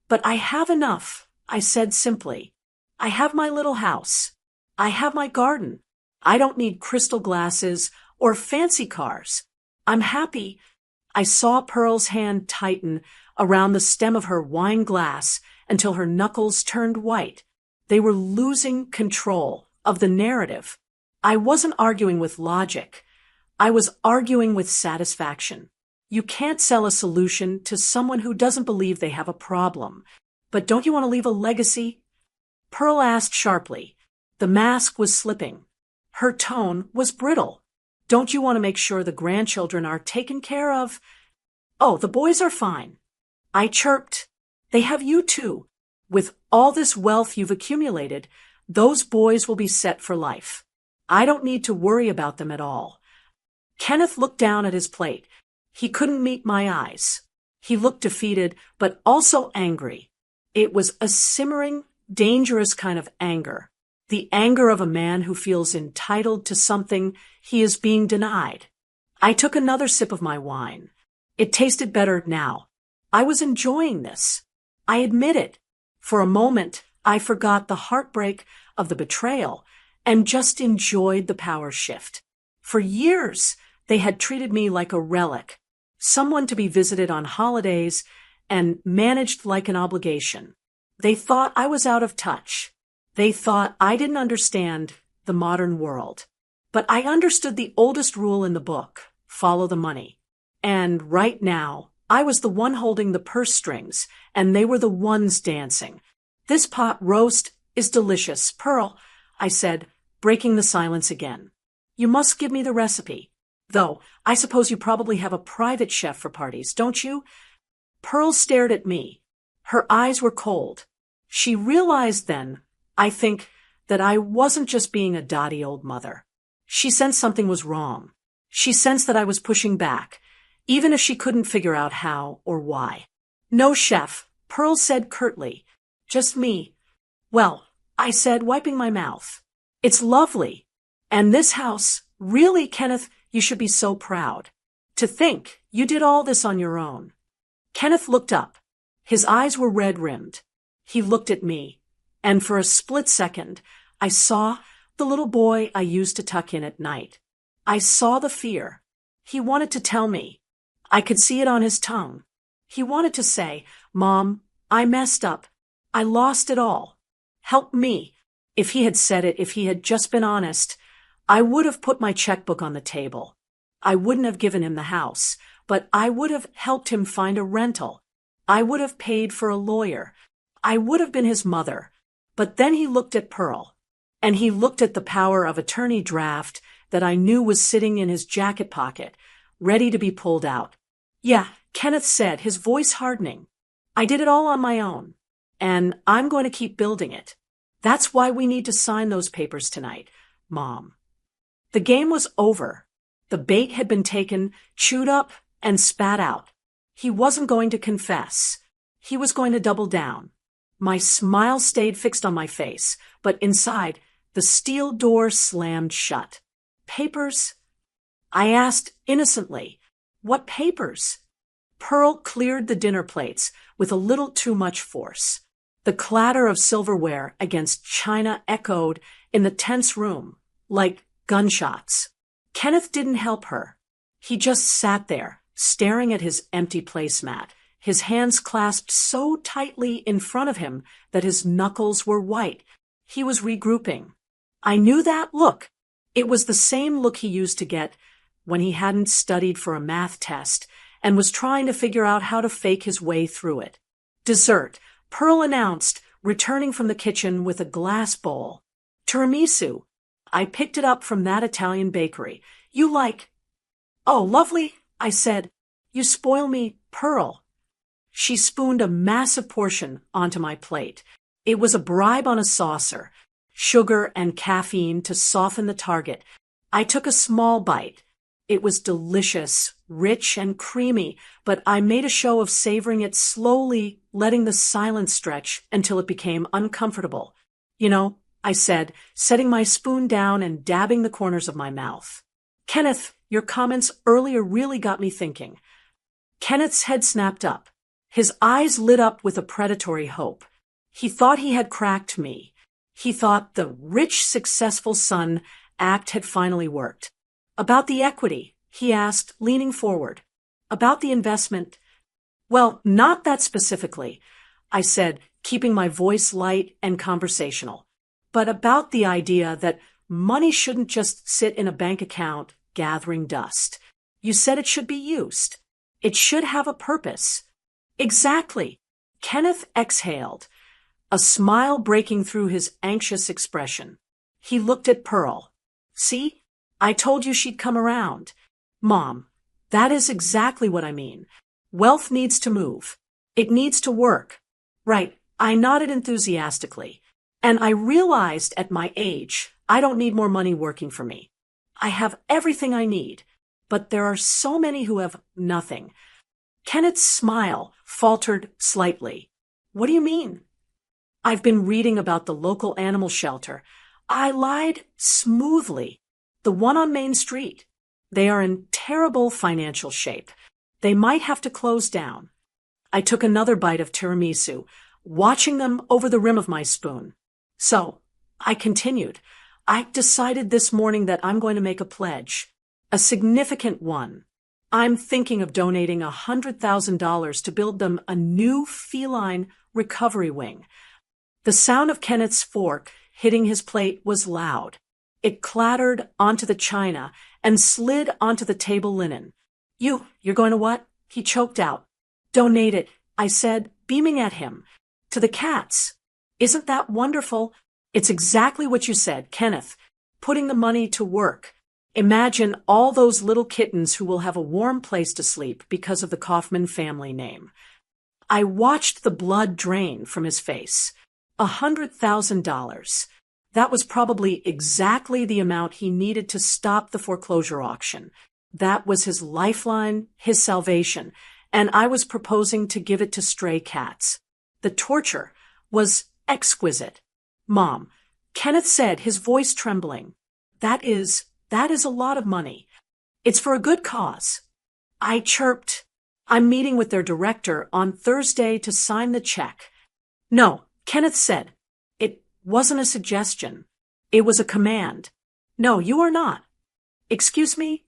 "But I have enough," I said simply. "I have my little house. I have my garden. I don't need crystal glasses or fancy cars. I'm happy." I saw Pearl's hand tighten around the stem of her wine glass until her knuckles turned white. They were losing control of the narrative. I wasn't arguing with logic. I was arguing with satisfaction. You can't sell a solution to someone who doesn't believe they have a problem. "But don't you want to leave a legacy?" Pearl asked sharply. The mask was slipping. Her tone was brittle. "Don't you want to make sure the grandchildren are taken care of?" "Oh, the boys are fine." I chirped. "They have you too. With all this wealth you've accumulated, those boys will be set for life. I don't need to worry about them at all." Kenneth looked down at his plate. He couldn't meet my eyes. He looked defeated, but also angry. It was a simmering, dangerous kind of anger. The anger of a man who feels entitled to something he is being denied. I took another sip of my wine. It tasted better now. I was enjoying this. I admit it. For a moment, I forgot the heartbreak of the betrayal and just enjoyed the power shift. For years, they had treated me like a relic, someone to be visited on holidays and managed like an obligation. They thought I was out of touch. They thought I didn't understand the modern world. But I understood the oldest rule in the book, follow the money. And right now, I was the one holding the purse strings, and they were the ones dancing. This pot roast is delicious, Pearl, I said, breaking the silence again. You must give me the recipe. Though, I suppose you probably have a private chef for parties, don't you? Pearl stared at me. Her eyes were cold. She realized then, I think, that I wasn't just being a dotty old mother. She sensed something was wrong. She sensed that I was pushing back, even if she couldn't figure out how or why. No chef, Pearl said curtly. Just me. Well, I said, wiping my mouth. It's lovely. And this house, really, Kenneth, you should be so proud. To think you did all this on your own. Kenneth looked up. His eyes were red-rimmed. He looked at me, and for a split second, I saw the little boy I used to tuck in at night. I saw the fear. He wanted to tell me. I could see it on his tongue. He wanted to say, Mom, I messed up. I lost it all. Help me. If he had said it, if he had just been honest, I would have put my checkbook on the table. I wouldn't have given him the house, but I would have helped him find a rental. I would have paid for a lawyer. I would have been his mother. But then he looked at Pearl, and he looked at the power of attorney draft that I knew was sitting in his jacket pocket, ready to be pulled out. Yeah, Kenneth said, his voice hardening. I did it all on my own, and I'm going to keep building it. That's why we need to sign those papers tonight, Mom. The game was over. The bait had been taken, chewed up, and spat out. He wasn't going to confess. He was going to double down. My smile stayed fixed on my face, but inside, the steel door slammed shut. Papers? I asked innocently. What papers? Pearl cleared the dinner plates with a little too much force. The clatter of silverware against china echoed in the tense room, like gunshots. Kenneth didn't help her. He just sat there, staring at his empty placemat, his hands clasped so tightly in front of him that his knuckles were white. He was regrouping. I knew that look. It was the same look he used to get when he hadn't studied for a math test and was trying to figure out how to fake his way through it. Dessert, Pearl announced, returning from the kitchen with a glass bowl. Tiramisu. I picked it up from that Italian bakery. You like... Oh, lovely, I said. You spoil me, Pearl. She spooned a massive portion onto my plate. It was a bribe on a saucer. Sugar and caffeine to soften the target. I took a small bite. It was delicious, rich and creamy, but I made a show of savoring it slowly, letting the silence stretch until it became uncomfortable. You know, I said, setting my spoon down and dabbing the corners of my mouth. Kenneth, your comments earlier really got me thinking. Kenneth's head snapped up. His eyes lit up with a predatory hope. He thought he had cracked me. He thought the rich, successful son act had finally worked. About the equity, he asked, leaning forward. About the investment? Well, not that specifically, I said, keeping my voice light and conversational. But about the idea that money shouldn't just sit in a bank account gathering dust. You said it should be used. It should have a purpose. Exactly. Kenneth exhaled, a smile breaking through his anxious expression. He looked at Pearl. See? I told you she'd come around. Mom, that is exactly what I mean. Wealth needs to move. It needs to work. Right, I nodded enthusiastically. And I realized at my age, I don't need more money working for me. I have everything I need. But there are so many who have nothing. Kenneth's smile faltered slightly. What do you mean? I've been reading about the local animal shelter. I lied smoothly. The one on Main Street. They are in terrible financial shape. They might have to close down. I took another bite of tiramisu, watching them over the rim of my spoon. So, I continued, I decided this morning that I'm going to make a pledge. A significant one. I'm thinking of donating $100,000 to build them a new feline recovery wing. The sound of Kenneth's fork hitting his plate was loud. It clattered onto the china and slid onto the table linen. You're going to what? He choked out. Donate it, I said, beaming at him. To the cats. Isn't that wonderful? It's exactly what you said, Kenneth. Putting the money to work. Imagine all those little kittens who will have a warm place to sleep because of the Kaufman family name. I watched the blood drain from his face. $100,000. That was probably exactly the amount he needed to stop the foreclosure auction. That was his lifeline, his salvation, and I was proposing to give it to stray cats. The torture was exquisite. Mom, Kenneth said, his voice trembling, That is a lot of money. It's for a good cause. I chirped, I'm meeting with their director on Thursday to sign the check. No, Kenneth said. It wasn't a suggestion. It was a command. No, you are not. Excuse me?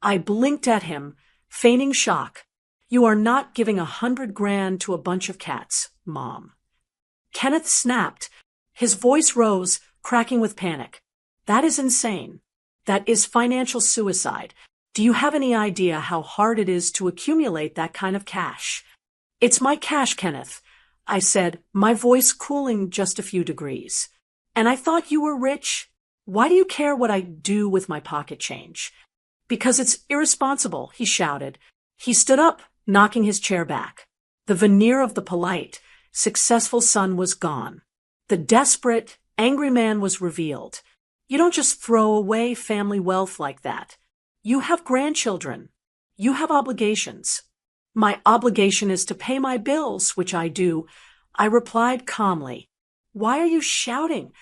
I blinked at him, feigning shock. You are not giving $100,000 to a bunch of cats, Mom. Kenneth snapped. His voice rose, cracking with panic. That is insane. That is financial suicide. Do you have any idea how hard it is to accumulate that kind of cash? It's my cash, Kenneth, I said, my voice cooling just a few degrees. And I thought you were rich. Why do you care what I do with my pocket change? Because it's irresponsible, he shouted. He stood up, knocking his chair back. The veneer of the polite, successful son was gone. The desperate, angry man was revealed. You don't just throw away family wealth like that. You have grandchildren. You have obligations. My obligation is to pay my bills, which I do. I replied calmly. Why are you shouting?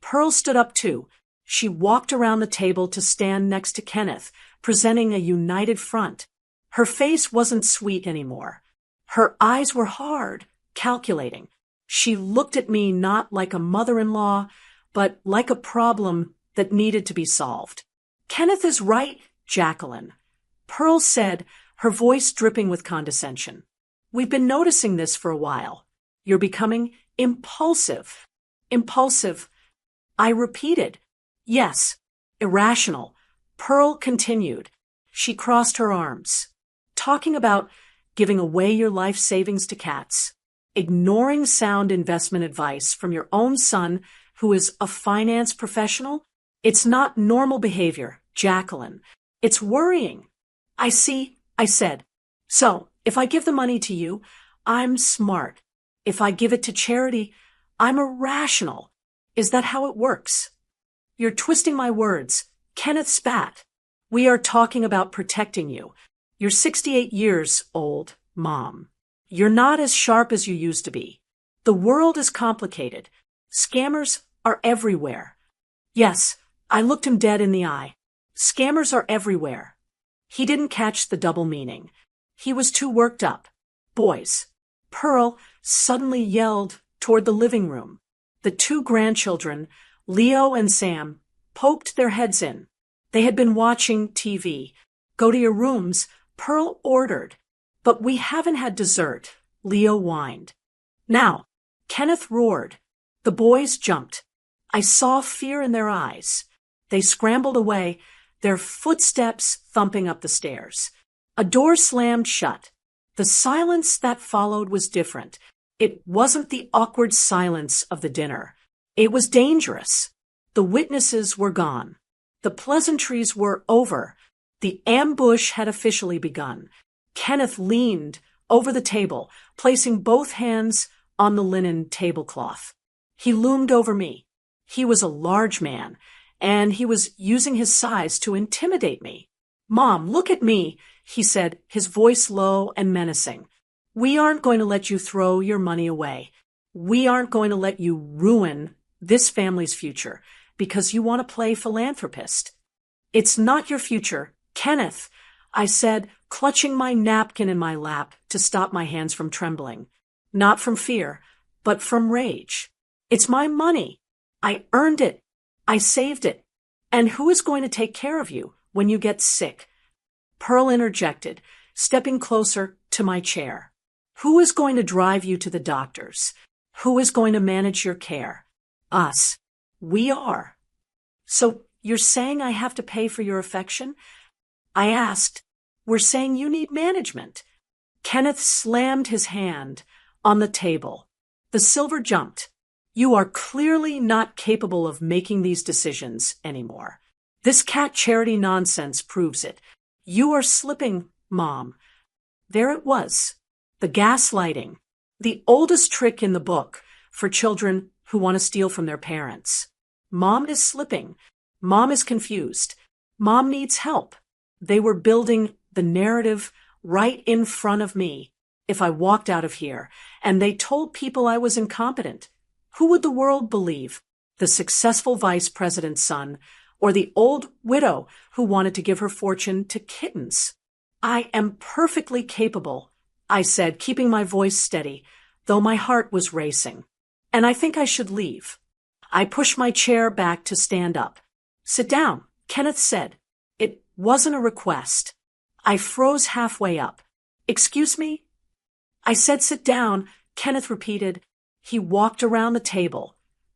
Pearl stood up too. She walked around the table to stand next to Kenneth, presenting a united front. Her face wasn't sweet anymore. Her eyes were hard, calculating. She looked at me not like a mother-in-law, but like a problem that needed to be solved. Kenneth is right, Jacqueline. Pearl said, her voice dripping with condescension. We've been noticing this for a while. You're becoming impulsive. Impulsive. I repeated. Yes, irrational. Pearl continued. She crossed her arms. Talking about giving away your life savings to cats, ignoring sound investment advice from your own son who is a finance professional, it's not normal behavior, Jacqueline. It's worrying. I see, I said. So, if I give the money to you, I'm smart. If I give it to charity, I'm irrational. Is that how it works? You're twisting my words. Kenneth spat. We are talking about protecting you. You're 68 years old, Mom. You're not as sharp as you used to be. The world is complicated. Scammers are everywhere. Yes, I looked him dead in the eye. Scammers are everywhere. He didn't catch the double meaning. He was too worked up. Boys. Pearl suddenly yelled toward the living room. The two grandchildren, Leo and Sam, poked their heads in. They had been watching TV. Go to your rooms, Pearl ordered. But we haven't had dessert, Leo whined. Now, Kenneth roared. The boys jumped. I saw fear in their eyes. They scrambled away, their footsteps thumping up the stairs. A door slammed shut. The silence that followed was different. It wasn't the awkward silence of the dinner. It was dangerous. The witnesses were gone. The pleasantries were over. The ambush had officially begun. Kenneth leaned over the table, placing both hands on the linen tablecloth. He loomed over me. He was a large man, and he was using his size to intimidate me. Mom, look at me, he said, his voice low and menacing. We aren't going to let you throw your money away. We aren't going to let you ruin this family's future because you want to play philanthropist. It's not your future, Kenneth, I said, clutching my napkin in my lap to stop my hands from trembling. Not from fear, but from rage. It's my money. I earned it. I saved it. And who is going to take care of you when you get sick? Pearl interjected, stepping closer to my chair. Who is going to drive you to the doctors? Who is going to manage your care? Us. We are. So you're saying I have to pay for your affection? I asked. We're saying you need management. Kenneth slammed his hand on the table. The silver jumped. You are clearly not capable of making these decisions anymore. This cat charity nonsense proves it. You are slipping, Mom. There it was. The gaslighting. The oldest trick in the book for children who want to steal from their parents. Mom is slipping. Mom is confused. Mom needs help. They were building the narrative right in front of me if I walked out of here, and they told people I was incompetent. Who would the world believe? The successful vice president's son or the old widow who wanted to give her fortune to kittens? I am perfectly capable, I said, keeping my voice steady, though my heart was racing. And I think I should leave. I pushed my chair back to stand up. Sit down, Kenneth said. It wasn't a request. I froze halfway up. Excuse me? I said sit down, Kenneth repeated. He walked around the table.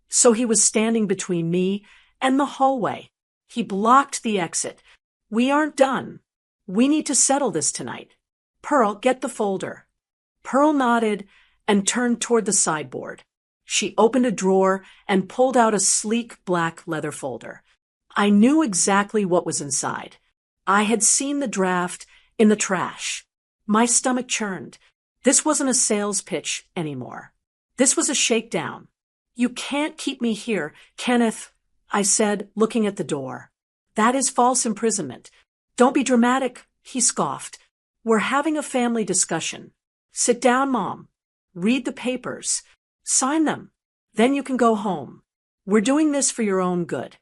So he was standing between me and the hallway. He blocked the exit. We aren't done. We need to settle this tonight. Pearl, get the folder. Pearl nodded and turned toward the sideboard. She opened a drawer and pulled out a sleek black leather folder. I knew exactly what was inside. I had seen the draft in the trash. My stomach churned. This wasn't a sales pitch anymore. This was a shakedown. You can't keep me here, Kenneth, I said, looking at the door. That is false imprisonment. Don't be dramatic, he scoffed. We're having a family discussion. Sit down, Mom. Read the papers. Sign them. Then you can go home. We're doing this for your own good.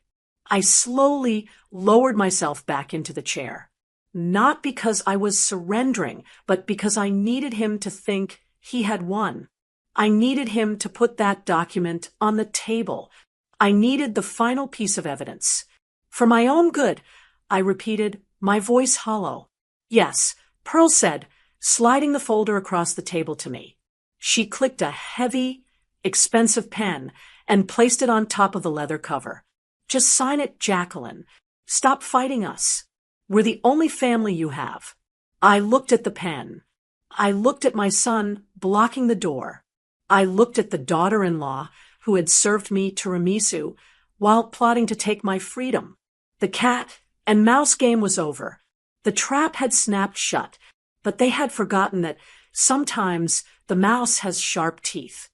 I slowly lowered myself back into the chair. Not because I was surrendering, but because I needed him to think he had won. I needed him to put that document on the table. I needed the final piece of evidence. For my own good, I repeated, my voice hollow. Yes, Pearl said, sliding the folder across the table to me. She clicked a heavy, expensive pen and placed it on top of the leather cover. Just sign it, Jacqueline. Stop fighting us. We're the only family you have. I looked at the pen. I looked at my son blocking the door. I looked at the daughter-in-law who had served me tiramisu while plotting to take my freedom. The cat and mouse game was over. The trap had snapped shut, but they had forgotten that sometimes the mouse has sharp teeth.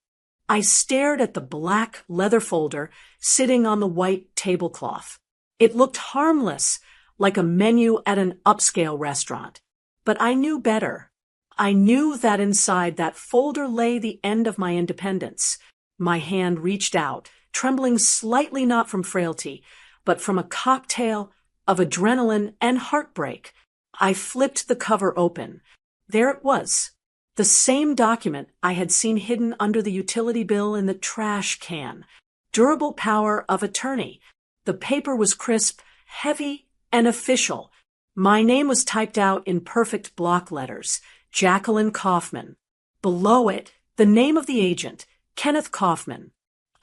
I stared at the black leather folder sitting on the white tablecloth. It looked harmless, like a menu at an upscale restaurant. But I knew better. I knew that inside that folder lay the end of my independence. My hand reached out, trembling slightly not from frailty, but from a cocktail of adrenaline and heartbreak. I flipped the cover open. There it was. The same document I had seen hidden under the utility bill in the trash can. Durable power of attorney. The paper was crisp, heavy, and official. My name was typed out in perfect block letters, Jacqueline Kaufman. Below it, the name of the agent, Kenneth Kaufman.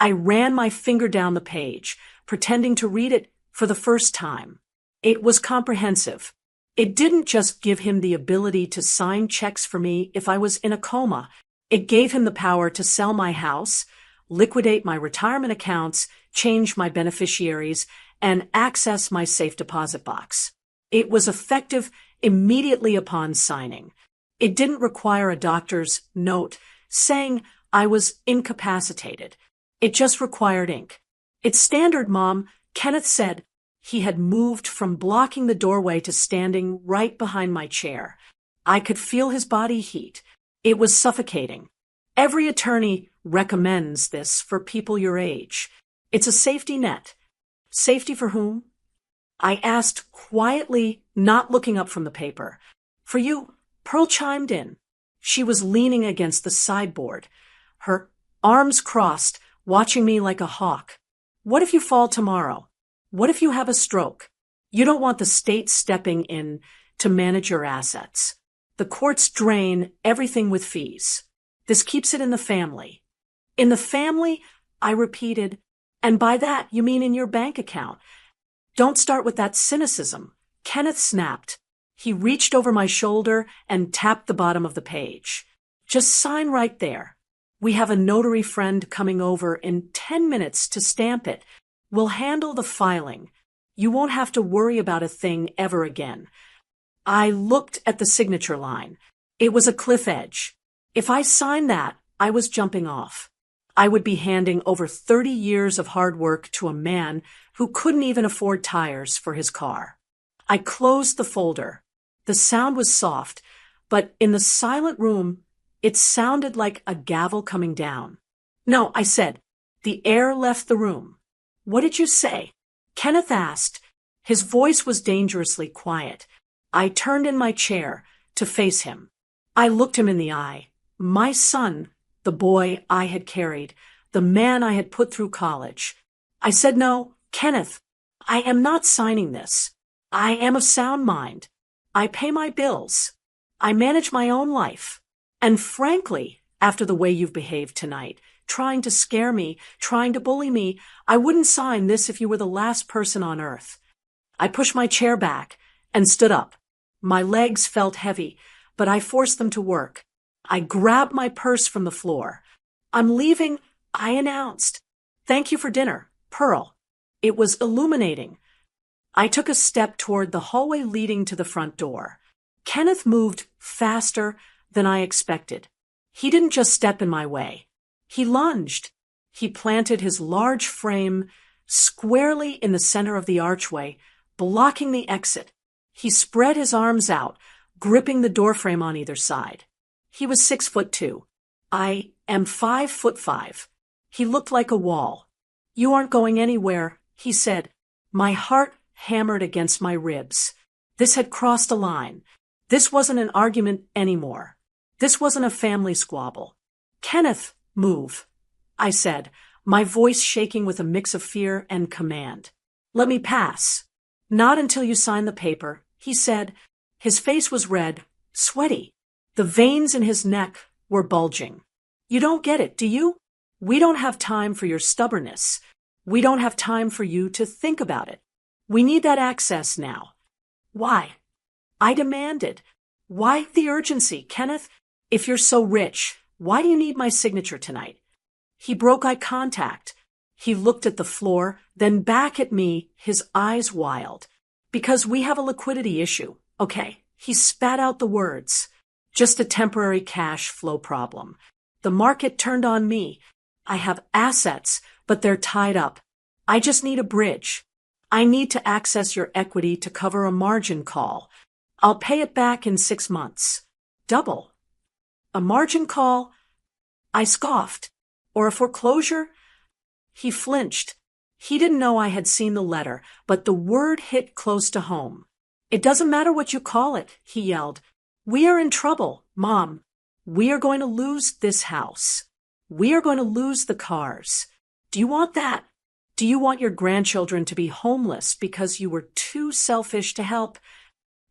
I ran my finger down the page, pretending to read it for the first time. It was comprehensive. It didn't just give him the ability to sign checks for me if I was in a coma. It gave him the power to sell my house, liquidate my retirement accounts, change my beneficiaries, and access my safe deposit box. It was effective immediately upon signing. It didn't require a doctor's note saying I was incapacitated. It just required ink. It's standard, Mom, Kenneth said. He had moved from blocking the doorway to standing right behind my chair. I could feel his body heat. It was suffocating. Every attorney recommends this for people your age. It's a safety net. Safety for whom? I asked quietly, not looking up from the paper. For you, Pearl chimed in. She was leaning against the sideboard, her arms crossed, watching me like a hawk. What if you fall tomorrow? What if you have a stroke? You don't want the state stepping in to manage your assets. The courts drain everything with fees. This keeps it in the family. In the family, I repeated, And by that, you mean in your bank account. Don't start with that cynicism. Kenneth snapped. He reached over my shoulder and tapped the bottom of the page. Just sign right there. We have a notary friend coming over in 10 minutes to stamp it. We'll handle the filing. You won't have to worry about a thing ever again. I looked at the signature line. It was a cliff edge. If I signed that, I was jumping off. I would be handing over 30 years of hard work to a man who couldn't even afford tires for his car. I closed the folder. The sound was soft, but in the silent room, it sounded like a gavel coming down. No, I said. The air left the room. What did you say? Kenneth asked. His voice was dangerously quiet. I turned in my chair to face him. I looked him in the eye. My son, the boy I had carried, the man I had put through college. I said, no, Kenneth, I am not signing this. I am of sound mind. I pay my bills. I manage my own life. And frankly, after the way you've behaved tonight, trying to scare me, trying to bully me, I wouldn't sign this if you were the last person on earth. I pushed my chair back and stood up. My legs felt heavy, but I forced them to work. I grabbed my purse from the floor. I'm leaving, I announced. Thank you for dinner, Pearl. It was illuminating. I took a step toward the hallway leading to the front door. Kenneth moved faster than I expected. He didn't just step in my way. He lunged. He planted his large frame squarely in the center of the archway, blocking the exit. He spread his arms out, gripping the doorframe on either side. He was 6'2". I am 5'5". He looked like a wall. You aren't going anywhere, he said. My heart hammered against my ribs. This had crossed a line. This wasn't an argument anymore. This wasn't a family squabble. Kenneth, move, I said, my voice shaking with a mix of fear and command. Let me pass. Not until you sign the paper, he said. His face was red, sweaty. The veins in his neck were bulging. You don't get it, do you? We don't have time for your stubbornness. We don't have time for you to think about it. We need that access now. Why? I demanded. Why the urgency, Kenneth? If you're so rich, why do you need my signature tonight? He broke eye contact. He looked at the floor, then back at me, his eyes wild. Because we have a liquidity issue, okay? He spat out the words. Just a temporary cash flow problem. The market turned on me. I have assets, but they're tied up. I just need a bridge. I need to access your equity to cover a margin call. I'll pay it back in 6 months. Double. A margin call? I scoffed. Or a foreclosure? He flinched. He didn't know I had seen the letter, but the word hit close to home. It doesn't matter what you call it, he yelled. We are in trouble, Mom. We are going to lose this house. We are going to lose the cars. Do you want that? Do you want your grandchildren to be homeless because you were too selfish to help?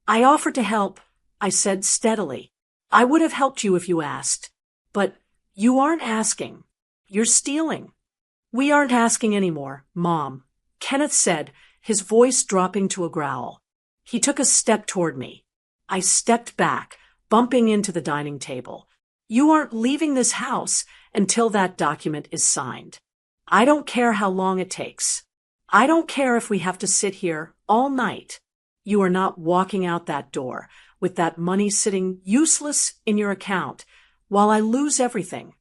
I offered to help, I said steadily. I would have helped you if you asked. But you aren't asking. You're stealing. We aren't asking anymore, Mom, Kenneth said, his voice dropping to a growl. He took a step toward me. I stepped back, bumping into the dining table. You aren't leaving this house until that document is signed. I don't care how long it takes. I don't care if we have to sit here all night. You are not walking out that door with that money sitting useless in your account while I lose everything.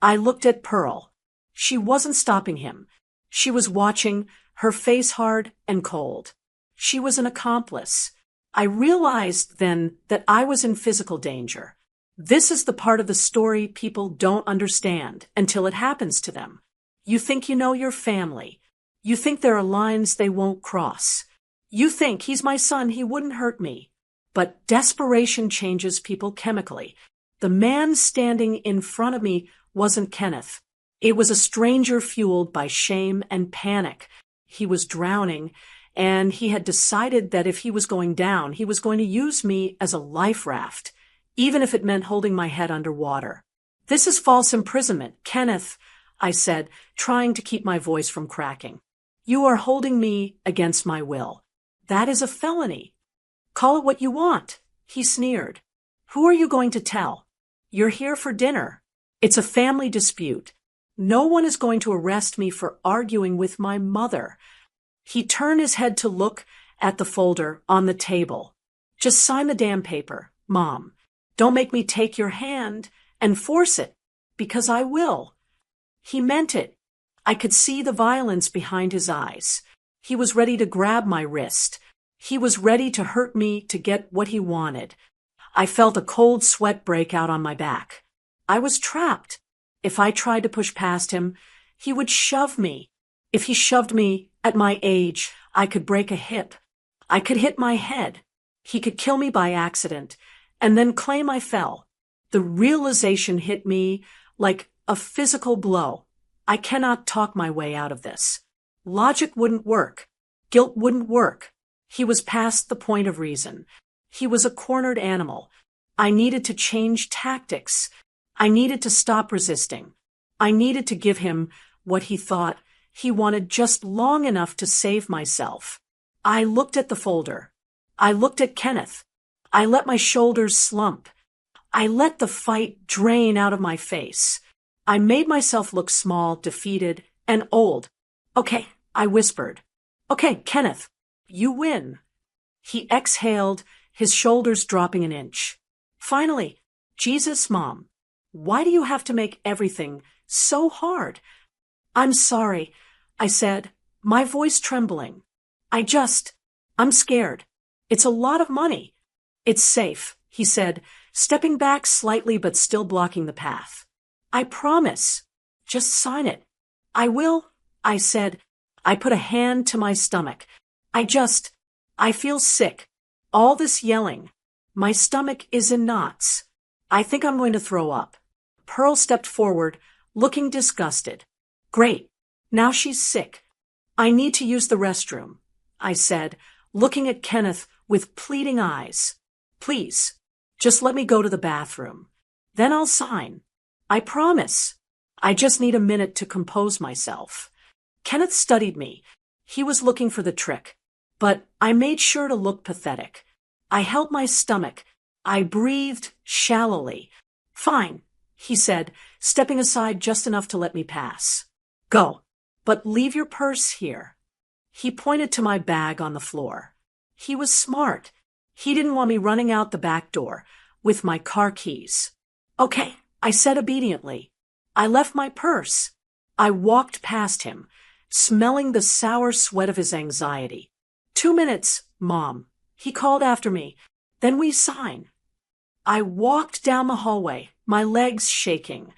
I looked at Pearl. She wasn't stopping him. She was watching, her face hard and cold. She was an accomplice. I realized then that I was in physical danger. This is the part of the story people don't understand until it happens to them. You think you know your family. You think there are lines they won't cross. You think he's my son, he wouldn't hurt me. But desperation changes people chemically. The man standing in front of me wasn't Kenneth. It was a stranger fueled by shame and panic. He was drowning, and he had decided that if he was going down, he was going to use me as a life raft, even if it meant holding my head underwater. This is false imprisonment, Kenneth. I said, trying to keep my voice from cracking. You are holding me against my will. That is a felony. Call it what you want, he sneered. Who are you going to tell? You're here for dinner. It's a family dispute. No one is going to arrest me for arguing with my mother. He turned his head to look at the folder on the table. Just sign the damn paper, Mom. Don't make me take your hand and force it, because I will. He meant it. I could see the violence behind his eyes. He was ready to grab my wrist. He was ready to hurt me to get what he wanted. I felt a cold sweat break out on my back. I was trapped. If I tried to push past him, he would shove me. If he shoved me, at my age, I could break a hip. I could hit my head. He could kill me by accident, and then claim I fell. The realization hit me like a physical blow. I cannot talk my way out of this. Logic wouldn't work. Guilt wouldn't work. He was past the point of reason. He was a cornered animal. I needed to change tactics. I needed to stop resisting. I needed to give him what he thought he wanted just long enough to save myself. I looked at the folder. I looked at Kenneth. I let my shoulders slump. I let the fight drain out of my face. I made myself look small, defeated, and old. Okay, I whispered. Okay, Kenneth, you win. He exhaled, his shoulders dropping an inch. Finally, Jesus, Mom, why do you have to make everything so hard? I'm sorry, I said, my voice trembling. I'm scared. It's a lot of money. It's safe, he said, stepping back slightly but still blocking the path. I promise. Just sign it. I will, I said. I put a hand to my stomach. I feel sick. All this yelling. My stomach is in knots. I think I'm going to throw up. Pearl stepped forward, looking disgusted. Great. Now she's sick. I need to use the restroom, I said, looking at Kenneth with pleading eyes. Please, just let me go to the bathroom. Then I'll sign. I promise. I just need a minute to compose myself. Kenneth studied me. He was looking for the trick. But I made sure to look pathetic. I held my stomach. I breathed shallowly. Fine, he said, stepping aside just enough to let me pass. Go, but leave your purse here. He pointed to my bag on the floor. He was smart. He didn't want me running out the back door with my car keys. Okay, I said obediently. I left my purse. I walked past him, smelling the sour sweat of his anxiety. 2 minutes, Mom, he called after me. Then we sign. I walked down the hallway, my legs shaking.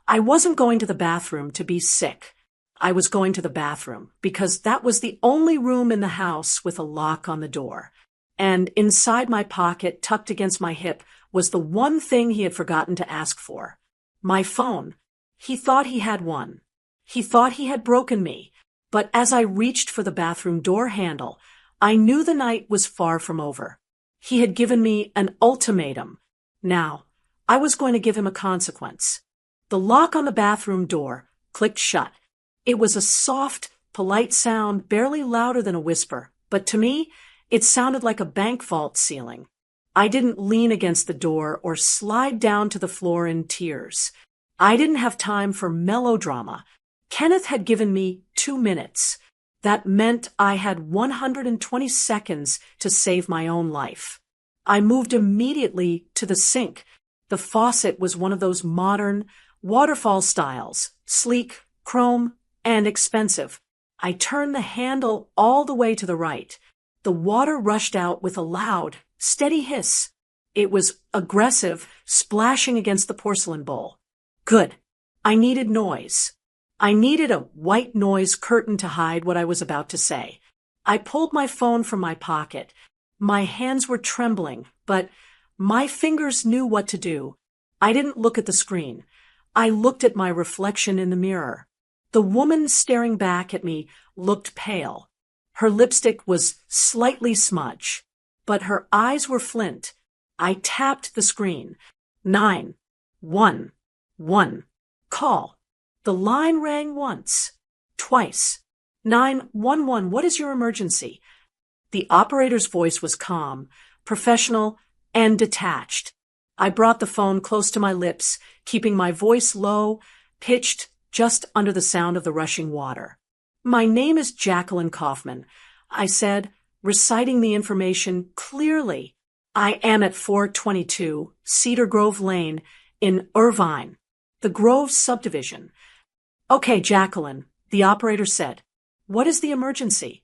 I wasn't going to the bathroom to be sick. I was going to the bathroom because that was the only room in the house with a lock on the door. And inside my pocket, tucked against my hip, was the one thing he had forgotten to ask for. My phone. He thought he had one. He thought he had broken me. But as I reached for the bathroom door handle, I knew the night was far from over. He had given me an ultimatum. Now, I was going to give him a consequence. The lock on the bathroom door clicked shut. It was a soft, polite sound, barely louder than a whisper, but to me, it sounded like a bank vault ceiling. I didn't lean against the door or slide down to the floor in tears. I didn't have time for melodrama. Kenneth had given me 2 minutes. That meant I had 120 seconds to save my own life. I moved immediately to the sink. The faucet was one of those modern waterfall styles, sleek, chrome, and expensive. I turned the handle all the way to the right. The water rushed out with a loud, steady hiss. It was aggressive, splashing against the porcelain bowl. Good. I needed noise. I needed a white noise curtain to hide what I was about to say. I pulled my phone from my pocket. My hands were trembling, but my fingers knew what to do. I didn't look at the screen. I looked at my reflection in the mirror. The woman staring back at me looked pale. Her lipstick was slightly smudged, but her eyes were flint. I tapped the screen. 911. Call. The line rang once, twice. 911, what is your emergency? The operator's voice was calm, professional, and detached. I brought the phone close to my lips, keeping my voice low, pitched just under the sound of the rushing water. My name is Jacqueline Kaufman, I said, reciting the information clearly. I am at 422 Cedar Grove Lane in Irvine, the Grove subdivision. Okay, Jacqueline, the operator said. What is the emergency?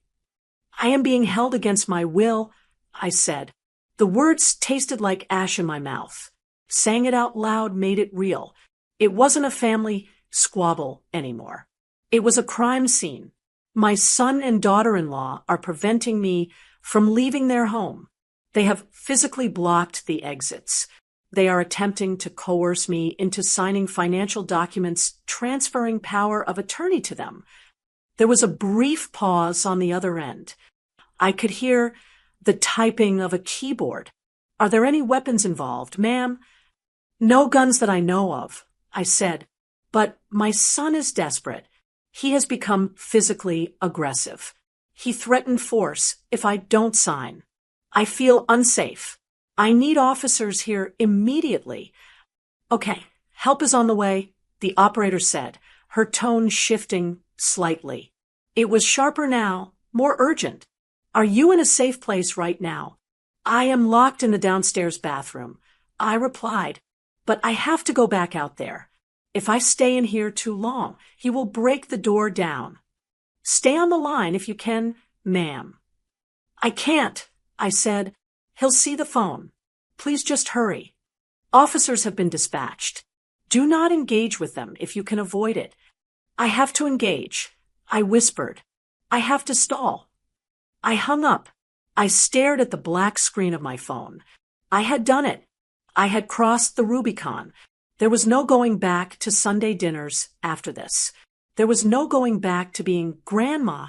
I am being held against my will, I said. The words tasted like ash in my mouth. Saying it out loud made it real. It wasn't a family squabble anymore. It was a crime scene. My son and daughter-in-law are preventing me from leaving their home. They have physically blocked the exits. They are attempting to coerce me into signing financial documents transferring power of attorney to them. There was a brief pause on the other end. I could hear the typing of a keyboard. Are there any weapons involved, ma'am? No guns that I know of, I said. But my son is desperate. He has become physically aggressive. He threatened force if I don't sign. I feel unsafe. I need officers here immediately. Okay, help is on the way, the operator said, her tone shifting slightly. It was sharper now, more urgent. Are you in a safe place right now? I am locked in the downstairs bathroom, I replied, but I have to go back out there. If I stay in here too long, he will break the door down. Stay on the line if you can, ma'am. I can't, I said. He'll see the phone. Please just hurry. Officers have been dispatched. Do not engage with them if you can avoid it. I have to engage, I whispered. I have to stall. I hung up. I stared at the black screen of my phone. I had done it. I had crossed the Rubicon. There was no going back to Sunday dinners after this. There was no going back to being grandma.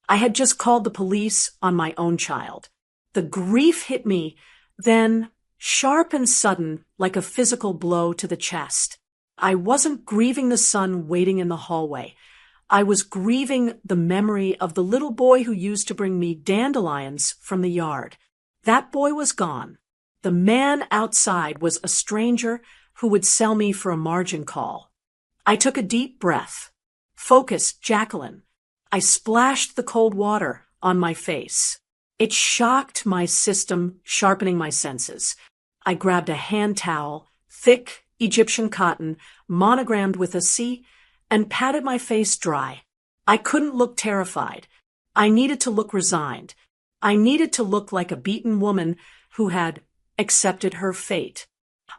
I had just called the police on my own child. The grief hit me, then sharp and sudden, like a physical blow to the chest. I wasn't grieving the son waiting in the hallway. I was grieving the memory of the little boy who used to bring me dandelions from the yard. That boy was gone. The man outside was a stranger who would sell me for a margin call. I took a deep breath. Focus, Jacqueline. I splashed the cold water on my face. It shocked my system, sharpening my senses. I grabbed a hand towel, thick Egyptian cotton, monogrammed with a C, and patted my face dry. I couldn't look terrified. I needed to look resigned. I needed to look like a beaten woman who had accepted her fate.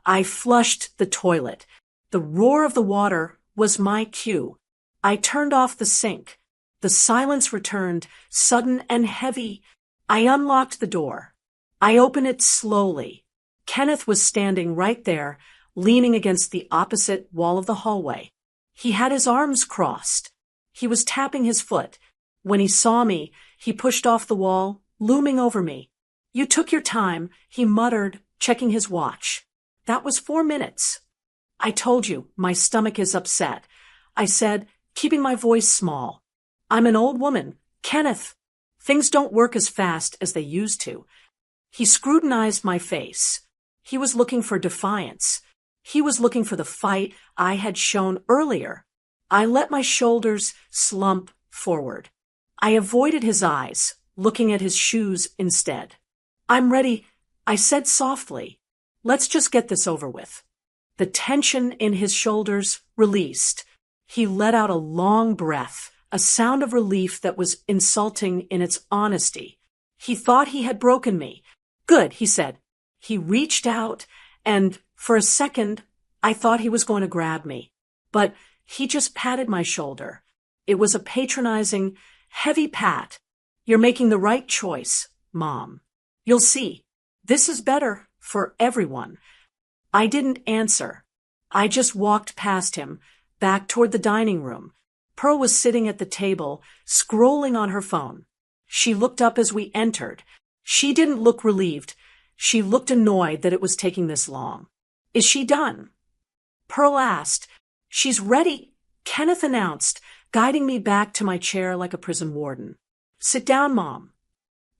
I flushed the toilet. The roar of the water was my cue. I turned off the sink. The silence returned, sudden and heavy. I unlocked the door. I opened it slowly. Kenneth was standing right there, leaning against the opposite wall of the hallway. He had his arms crossed. He was tapping his foot. When he saw me, he pushed off the wall, looming over me. You took your time, he muttered, checking his watch. That was 4 minutes. I told you, my stomach is upset, I said, keeping my voice small. I'm an old woman. Kenneth, things don't work as fast as they used to. He scrutinized my face. He was looking for defiance. He was looking for the fight I had shown earlier. I let my shoulders slump forward. I avoided his eyes, looking at his shoes instead. I'm ready, I said softly. Let's just get this over with. The tension in his shoulders released. He let out a long breath, a sound of relief that was insulting in its honesty. He thought he had broken me. Good, he said. He reached out, and for a second, I thought he was going to grab me. But he just patted my shoulder. It was a patronizing, heavy pat. You're making the right choice, Mom. You'll see. This is better for everyone. I didn't answer. I just walked past him, back toward the dining room. Pearl was sitting at the table, scrolling on her phone. She looked up as we entered. She didn't look relieved. She looked annoyed that it was taking this long. Is she done? Pearl asked. She's ready, Kenneth announced, guiding me back to my chair like a prison warden. "Sit down, Mom."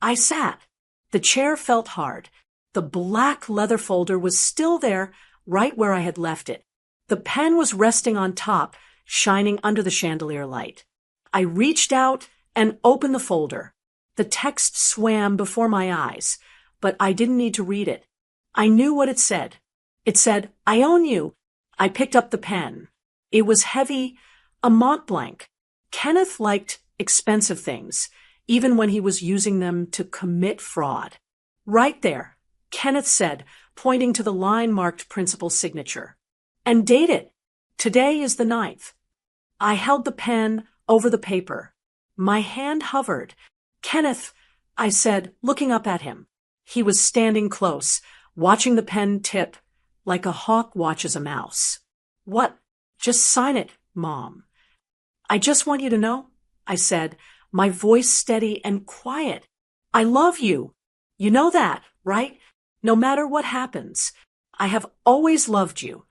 I sat. The chair felt hard. The black leather folder was still there, right where I had left it. The pen was resting on top, shining under the chandelier light. I reached out and opened the folder. The text swam before my eyes, but I didn't need to read it. I knew what it said. It said, "I own you." I picked up the pen. It was heavy, a Mont Blanc. Kenneth liked expensive things, even when he was using them to commit fraud. "Right there," Kenneth said, pointing to the line-marked principal's signature. "And date it. Today is the 9th. I held the pen over the paper. My hand hovered. "Kenneth," I said, looking up at him. He was standing close, watching the pen tip, like a hawk watches a mouse. "What? Just sign it, Mom." "I just want you to know," I said, my voice steady and quiet. "I love you. You know that, right? No matter what happens. I have always loved you."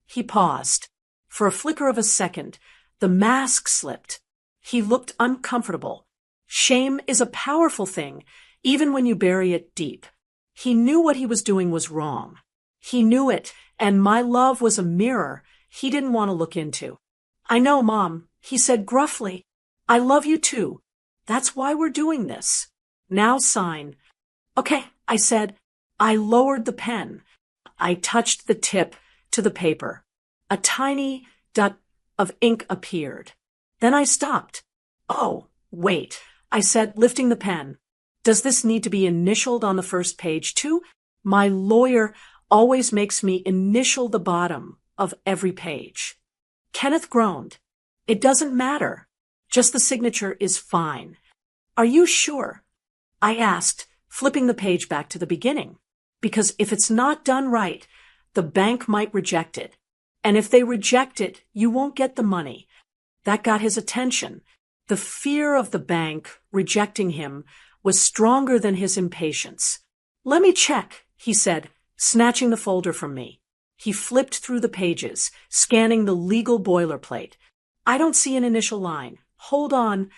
He paused. For a flicker of a second, the mask slipped. He looked uncomfortable. Shame is a powerful thing, even when you bury it deep. He knew what he was doing was wrong. He knew it, and my love was a mirror he didn't want to look into. "I know, Mom," he said gruffly. "I love you too. That's why we're doing this. Now sign." "Okay," I said. I lowered the pen. I touched the tip to the paper. A tiny dot of ink appeared. Then I stopped. "Oh, wait," I said, lifting the pen. "Does this need to be initialed on the first page too? My lawyer always makes me initial the bottom of every page." Kenneth groaned. "It doesn't matter. Just the signature is fine." "Are you sure?" I asked, flipping the page back to the beginning. "Because if it's not done right, the bank might reject it. And if they reject it, you won't get the money." That got his attention. The fear of the bank rejecting him was stronger than his impatience. "Let me check," he said, snatching the folder from me. He flipped through the pages, scanning the legal boilerplate. "I don't see an initial line. Hold on."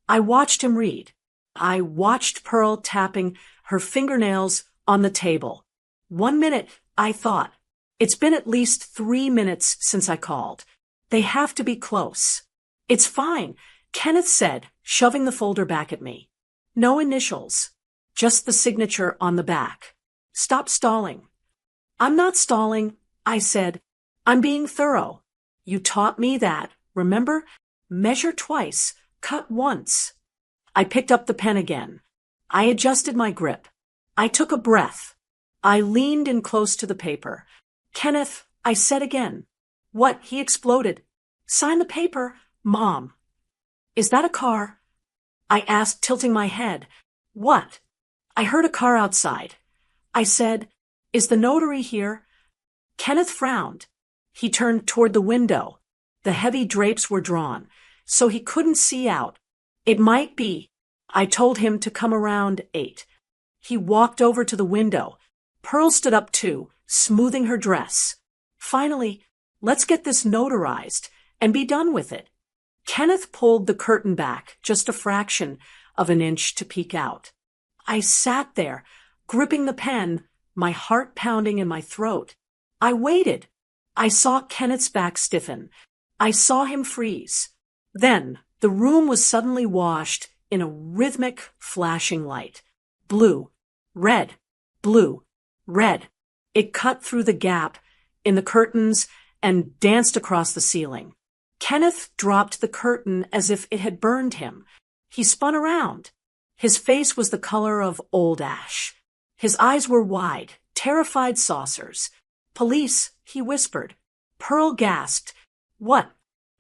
I watched him read. I watched Pearl tapping her fingernails on the table. 1 minute, I thought. It's been at least 3 minutes since I called. They have to be close. "It's fine," Kenneth said, shoving the folder back at me. "No initials. Just the signature on the back. Stop stalling." "I'm not stalling," I said. "I'm being thorough. You taught me that, remember? Measure twice, cut once." I picked up the pen again. I adjusted my grip. I took a breath. I leaned in close to the paper. "Kenneth," I said again. "What?" he exploded. "Sign the paper, Mom." "Is that a car?" I asked, tilting my head. "What?" "I heard a car outside." I said, "Is the notary here?" Kenneth frowned. He turned toward the window. The heavy drapes were drawn, so he couldn't see out. "It might be." I told him to come around 8. He walked over to the window. Pearl stood up too, smoothing her dress. "Finally, let's get this notarized and be done with it." Kenneth pulled the curtain back just a fraction of an inch to peek out. I sat there, gripping the pen, my heart pounding in my throat. I waited. I saw Kenneth's back stiffen. I saw him freeze. Then the room was suddenly washed in a rhythmic, flashing light. Blue, red, blue, red. It cut through the gap in the curtains and danced across the ceiling. Kenneth dropped the curtain as if it had burned him. He spun around. His face was the color of old ash. His eyes were wide, terrified saucers. "Police," he whispered. Pearl gasped. "What?"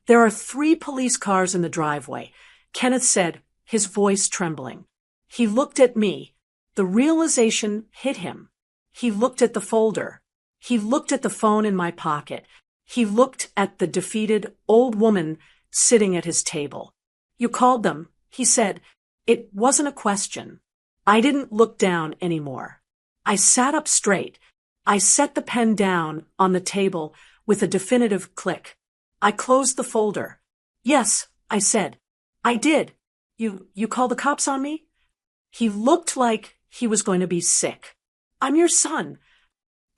"There are 3 police cars in the driveway," Kenneth said, his voice trembling. He looked at me. The realization hit him. He looked at the folder. He looked at the phone in my pocket. He looked at the defeated old woman sitting at his table. "You called them," he said. It wasn't a question. I didn't look down anymore. I sat up straight. I set the pen down on the table with a definitive click. I closed the folder. Yes, I said. I did. You called the cops on me? He looked like he was going to be sick. I'm your son.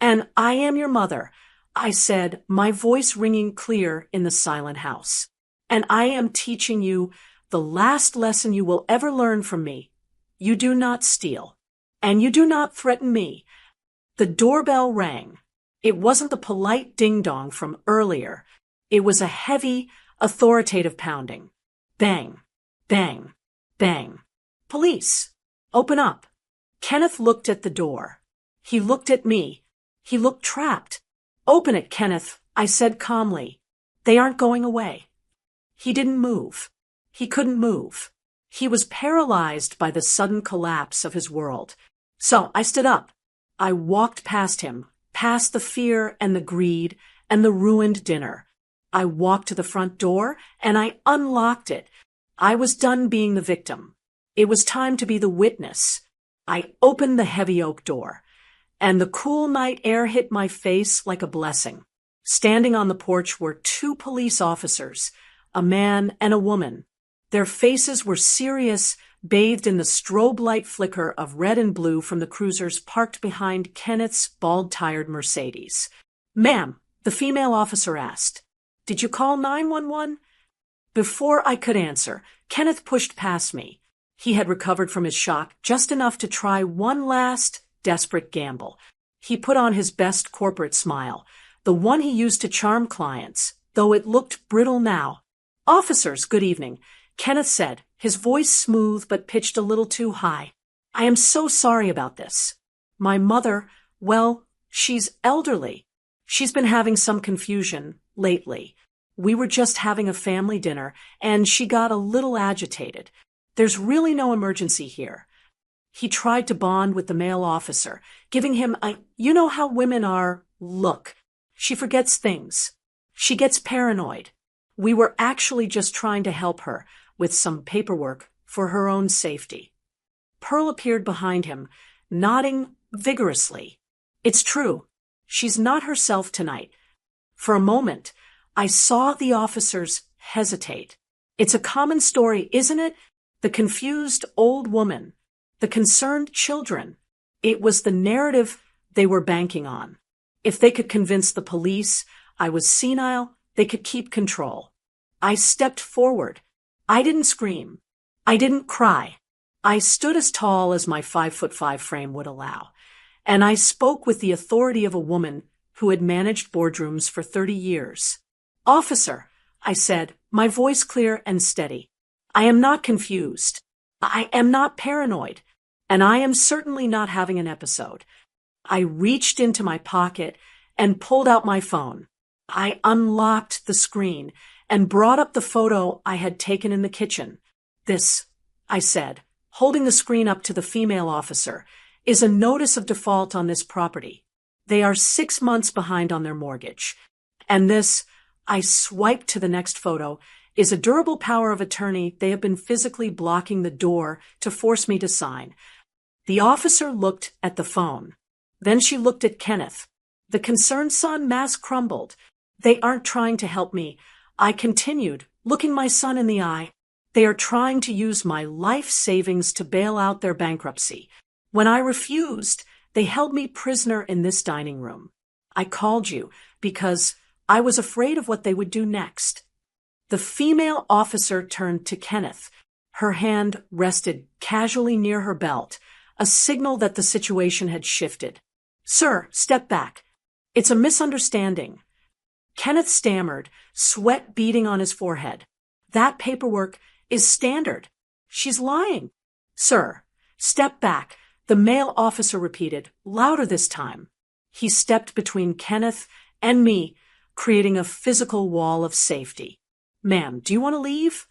And I am your mother, I said, my voice ringing clear in the silent house. And I am teaching you the last lesson you will ever learn from me. You do not steal. And you do not threaten me. The doorbell rang. It wasn't the polite ding-dong from earlier. It was a heavy, authoritative pounding. Bang, bang, bang. Police. Open up. Kenneth looked at the door. He looked at me. He looked trapped. Open it, Kenneth, I said calmly. They aren't going away. He didn't move. He couldn't move. He was paralyzed by the sudden collapse of his world. So I stood up. I walked past him, past the fear and the greed and the ruined dinner. I walked to the front door and I unlocked it. I was done being the victim. It was time to be the witness. I opened the heavy oak door, and the cool night air hit my face like a blessing. Standing on the porch were two police officers, a man and a woman. Their faces were serious, bathed in the strobe light flicker of red and blue from the cruisers parked behind Kenneth's bald-tired Mercedes. "Ma'am," the female officer asked, "did you call 911? Before I could answer, Kenneth pushed past me. He had recovered from his shock just enough to try one last, desperate gamble. He put on his best corporate smile, the one he used to charm clients, though it looked brittle now. "Officers, good evening," Kenneth said, his voice smooth but pitched a little too high. "I am so sorry about this. My mother, well, she's elderly. She's been having some confusion lately. We were just having a family dinner, and she got a little agitated. There's really no emergency here." He tried to bond with the male officer, giving him a, you know how women are, look. She forgets things. She gets paranoid. We were actually just trying to help her with some paperwork for her own safety. Pearl appeared behind him, nodding vigorously. "It's true. She's not herself tonight." For a moment, I saw the officers hesitate. It's a common story, isn't it? The confused old woman, the concerned children. It was the narrative they were banking on. If they could convince the police I was senile, they could keep control. I stepped forward. I didn't scream. I didn't cry. I stood as tall as my 5'5" frame would allow, and I spoke with the authority of a woman who had managed boardrooms for 30 years. "Officer," I said, my voice clear and steady, "I am not confused. I am not paranoid. And I am certainly not having an episode." I reached into my pocket and pulled out my phone. I unlocked the screen and brought up the photo I had taken in the kitchen. "This," I said, holding the screen up to the female officer, "is a notice of default on this property. They are 6 months behind on their mortgage. And this," I swiped to the next photo, "is a durable power of attorney they have been physically blocking the door to force me to sign." The officer looked at the phone. Then she looked at Kenneth. The concerned son mask crumbled. "They aren't trying to help me," I continued, looking my son in the eye. "They are trying to use my life savings to bail out their bankruptcy. When I refused, they held me prisoner in this dining room. I called you because I was afraid of what they would do next." The female officer turned to Kenneth. Her hand rested casually near her belt, a signal that the situation had shifted. "Sir, step back. It's a misunderstanding." Kenneth stammered, sweat beading on his forehead. "That paperwork is standard. She's lying." "Sir, step back," the male officer repeated, louder this time. He stepped between Kenneth and me, creating a physical wall of safety. "Ma'am, do you want to leave?"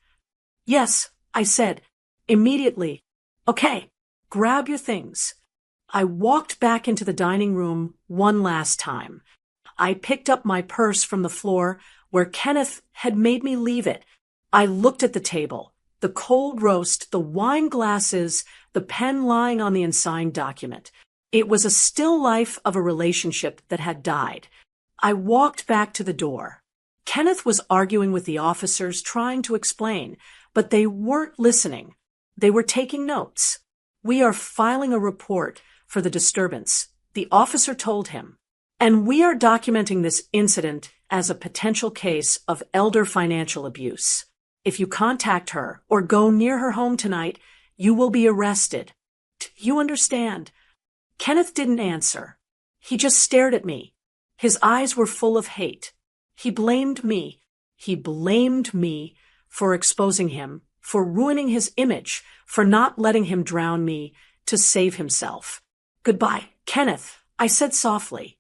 "Yes," I said, immediately. "Okay, grab your things." I walked back into the dining room one last time. I picked up my purse from the floor where Kenneth had made me leave it. I looked at the table, the cold roast, the wine glasses, the pen lying on the unsigned document. It was a still life of a relationship that had died. I walked back to the door. Kenneth was arguing with the officers, trying to explain, but they weren't listening. They were taking notes. "We are filing a report for the disturbance," the officer told him. "And we are documenting this incident as a potential case of elder financial abuse. If you contact her or go near her home tonight, you will be arrested. You understand?" Kenneth didn't answer. He just stared at me. His eyes were full of hate. He blamed me. He blamed me for exposing him, for ruining his image, for not letting him drown me to save himself. "Goodbye, Kenneth," I said softly.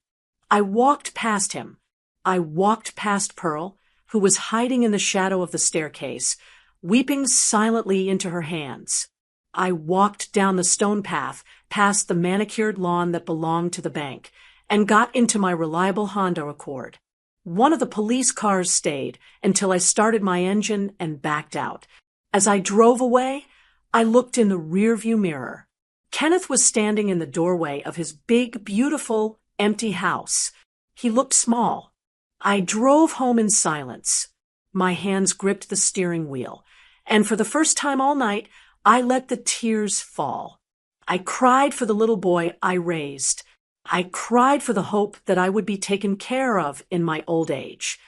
I walked past him. I walked past Pearl, who was hiding in the shadow of the staircase, weeping silently into her hands. I walked down the stone path, past the manicured lawn that belonged to the bank, and got into my reliable Honda Accord. One of the police cars stayed until I started my engine and backed out. As I drove away, I looked in the rearview mirror. Kenneth was standing in the doorway of his big, beautiful, empty house. He looked small. I drove home in silence. My hands gripped the steering wheel, and for the first time all night, I let the tears fall. I cried for the little boy I raised. I cried for the hope that I would be taken care of in my old age.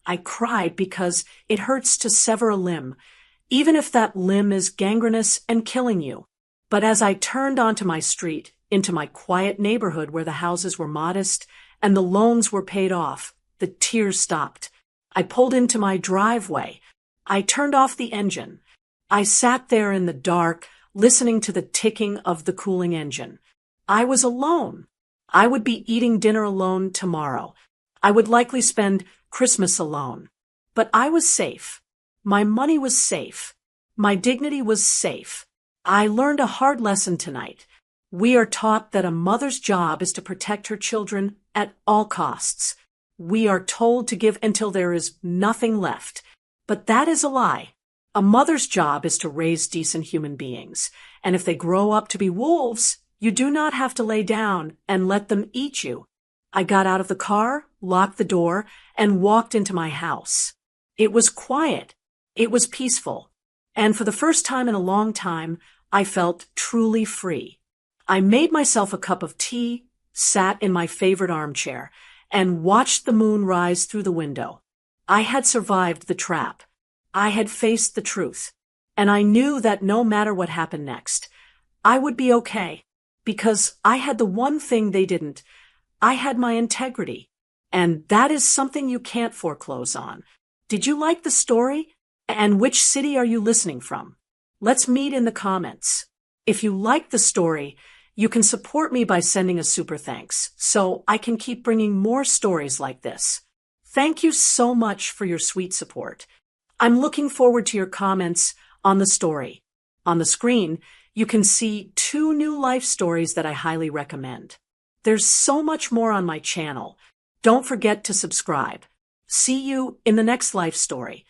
I cried because it hurts to sever a limb, even if that limb is gangrenous and killing you. But as I turned onto my street, into my quiet neighborhood where the houses were modest and the loans were paid off, the tears stopped. I pulled into my driveway. I turned off the engine. I sat there in the dark, listening to the ticking of the cooling engine. I was alone. I would be eating dinner alone tomorrow. I would likely spend Christmas alone. But I was safe. My money was safe. My dignity was safe. I learned a hard lesson tonight. We are taught that a mother's job is to protect her children at all costs. We are told to give until there is nothing left. But that is a lie. A mother's job is to raise decent human beings. And if they grow up to be wolves, you do not have to lay down and let them eat you. I got out of the car, locked the door, and walked into my house. It was quiet. It was peaceful. And for the first time in a long time, I felt truly free. I made myself a cup of tea, sat in my favorite armchair, and watched the moon rise through the window. I had survived the trap. I had faced the truth. And I knew that no matter what happened next, I would be okay. Because I had the one thing they didn't. I had my integrity. And that is something you can't foreclose on. Did you like the story? And which city are you listening from? Let's meet in the comments. If you like the story, you can support me by sending a super thanks, so I can keep bringing more stories like this. Thank you so much for your sweet support. I'm looking forward to your comments on the story. On the screen, you can see 2 new life stories that I highly recommend. There's so much more on my channel. Don't forget to subscribe. See you in the next life story.